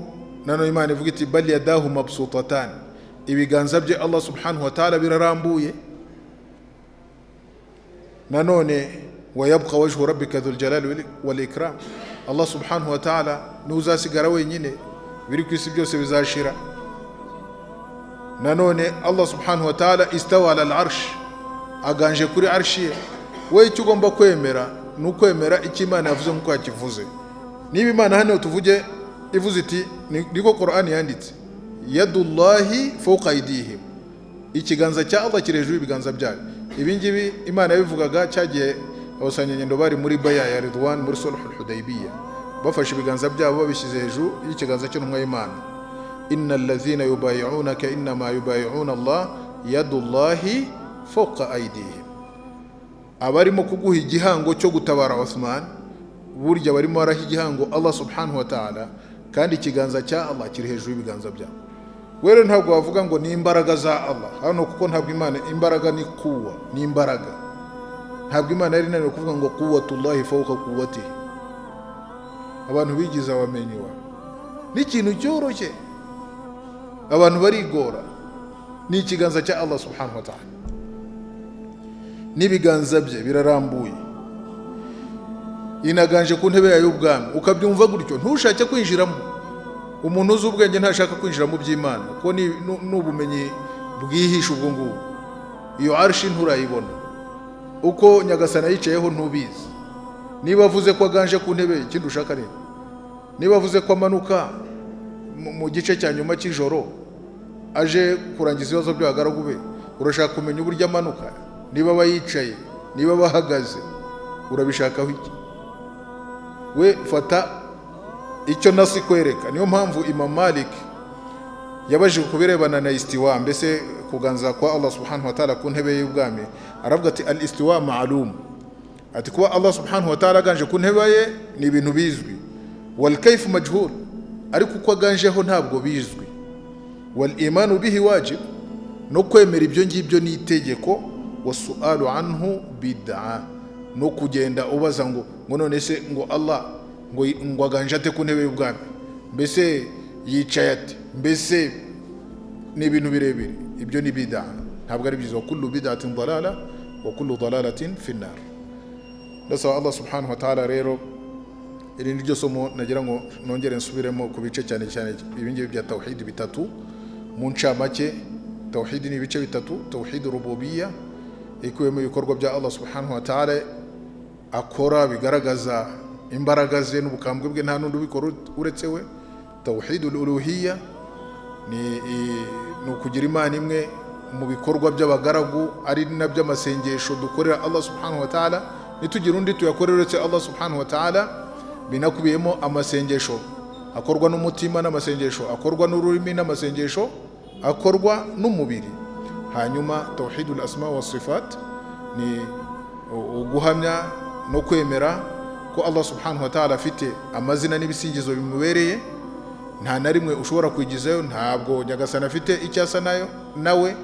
nanone Imana ivuga iti bal yadahu mabsutatan, ibiganza bye Allah subhanahu wa ta'ala birarambuye. Nanone wayabqa wajhu rabbika dhul jalali wal ikram, Allah subhanahu wa ta'ala nuzasigara wenyine, biri ku isi byose bizashira. Nanone Allah subhanahu wa ta'ala istawa ala al-arsh, aganje kuri arshi. We icyo ugomba kwemera nukwemera icyo Imana yavuze nkuko yakivuze. Niba Imana hano tuvuge ivuze iti, niko Qur'an yanditse yadullahi fawqa aydihim, ikiganza cya Allah kiri hejuru y'ibiganza byayo. Ibi ngibi Imana yabivugaga cyagiye abasanyanyendo bari muri baya ya Ridwan muri sulhul Hudaybiyah, bafashe ibiganza byabo babishyize hejuru y'ikiganza cy'intumwa y'Imana. innal ladhina yubayi'unaka innama yubayi'una Allah yadullahi fawqa aydihim. Abarimo kuguha igihango cyo gutabara Uthman burya barimo baraha igihango Allah subhanahu wa ta'ala, kandi ikiganza cya Allah kiri hejuru y'ibiganza byabo. Wero ntabwo bavuga ngo ni imbaraga za Allah hano, kuko ntabwo Imana imbaraga ni kuwa, ni imbaraga. Ntabwo Imana yari naniwe kuvuga ngo quwwatullahi fawqa quwwatihi. Abantu bigize abamenyiwa ni ikintu cyoroshye, abantu barigora. Ni ikiganza cya Allah subhanahu wa ta'ala, n'ibiganza bye birarambuye, inaganje ku ntebe yayo y'ubwami. Ukabyumva gutyo ntushake kwinjiramo. Umuntu uzi ubwenge ntashaka kwinjira mu by'Imana, ko n'ubumenyi bwihisha ubwo ngubwo. Iyo arshi nturayibona, uko Nyagasana yicayeho ntubizi. Niba avuze ko aganje ku ntebe, ikindi ushaka rero. Niba avuze ko amanuka mu gice cya nyuma cy'ijoro aje kurangiza ibibazo by'abagaragu be, urashaka kumenya uburyo amanuka. Niba bayicaye, niba bahagaze, urabishakaho iki? We fata icyo nasi kwereka. Niyo mpamvu Imam Malik yabajije kubirebana na istiwa, mbese kuganza kwa Allah subhanahu wa ta'ala ku ntebe y'ubwami. Aravuga ati al istiwa ma'lum, ati kuba Allah subhanahu wa ta'ala aganje ku ntebe ye ni ibintu bizwi. Wal kayf majhul, ariko uko aganjeho ntabwo bizwi. Wal imanu bihi wajib, no kwemera ibyo ngibyo ni itegeko. Wasu'alu anhu bid'a, no kugenda ubaza ngo none se ngo Allah ngo aganje ate ku ntebe y'ubwami, mbese yicaye ate, mbese ni ibintu birebire. Ibyo ni bid'a, ntabwo ari byiza. Kullu bid'atin dalala wa kullu dalalatin fi an-nar. Ndasaba Allah subhanahu wa ta'ala rero iri niryo somo nagira ngo nongere nsubiremo ku bice cyane cyane ibingibi bya tauhid bitatu mu ncamake. Tauhid ni ibice bitatu: tauhid rububiyya, ikubiyemo ibikorwa bya Allah subhanahu wa ta'ala akora bigaragaza imbaraga ze n'ubukambwe bwe, nta n'undi ubikora uretse we. Tauhidul uluhiyya ni ukugira Imana imwe mu bikorwa by'abagaragu, ari nabyo amasengesho dukorera Allah subhanahu wa ta'ala. Nitugira undi tuyakorera uretse Allah subhanahu wa ta'ala, binakubiyemo amasengesho akorwa n'umutima, n'amasengesho akorwa n'ururimi, n'amasengesho akorwa n'umubiri. Hanyuma tauhidul asma wa sifat ni uguhamya no kwemera ko Allah subhanahu wa ta'ala afite amazina n'ibisingizo bimubereye, nta na rimwe ushobora kwigizayo. Ntabwo Nyagasana afite icyo asa nawe,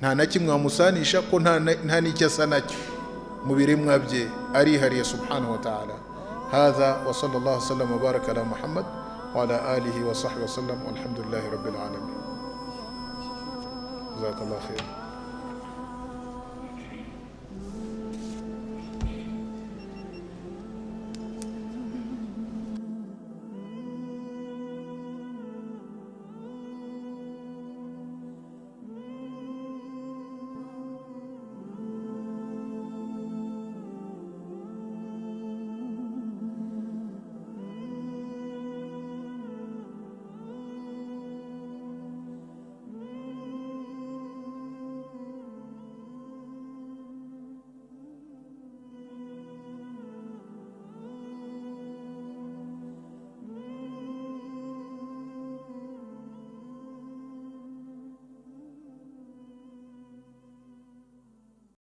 nta na kimwe wamusanisha, ko nta n'icyo asa nacyo mu biremwa bye, arihariye subhanahu wa ta'ala. Hadha wa sallallahu sallam wa baraka ala Muhammad wa ala alihi wa sahbihi wa sallam, walhamdulillahi rabbil alamin. Jazakallahu khair.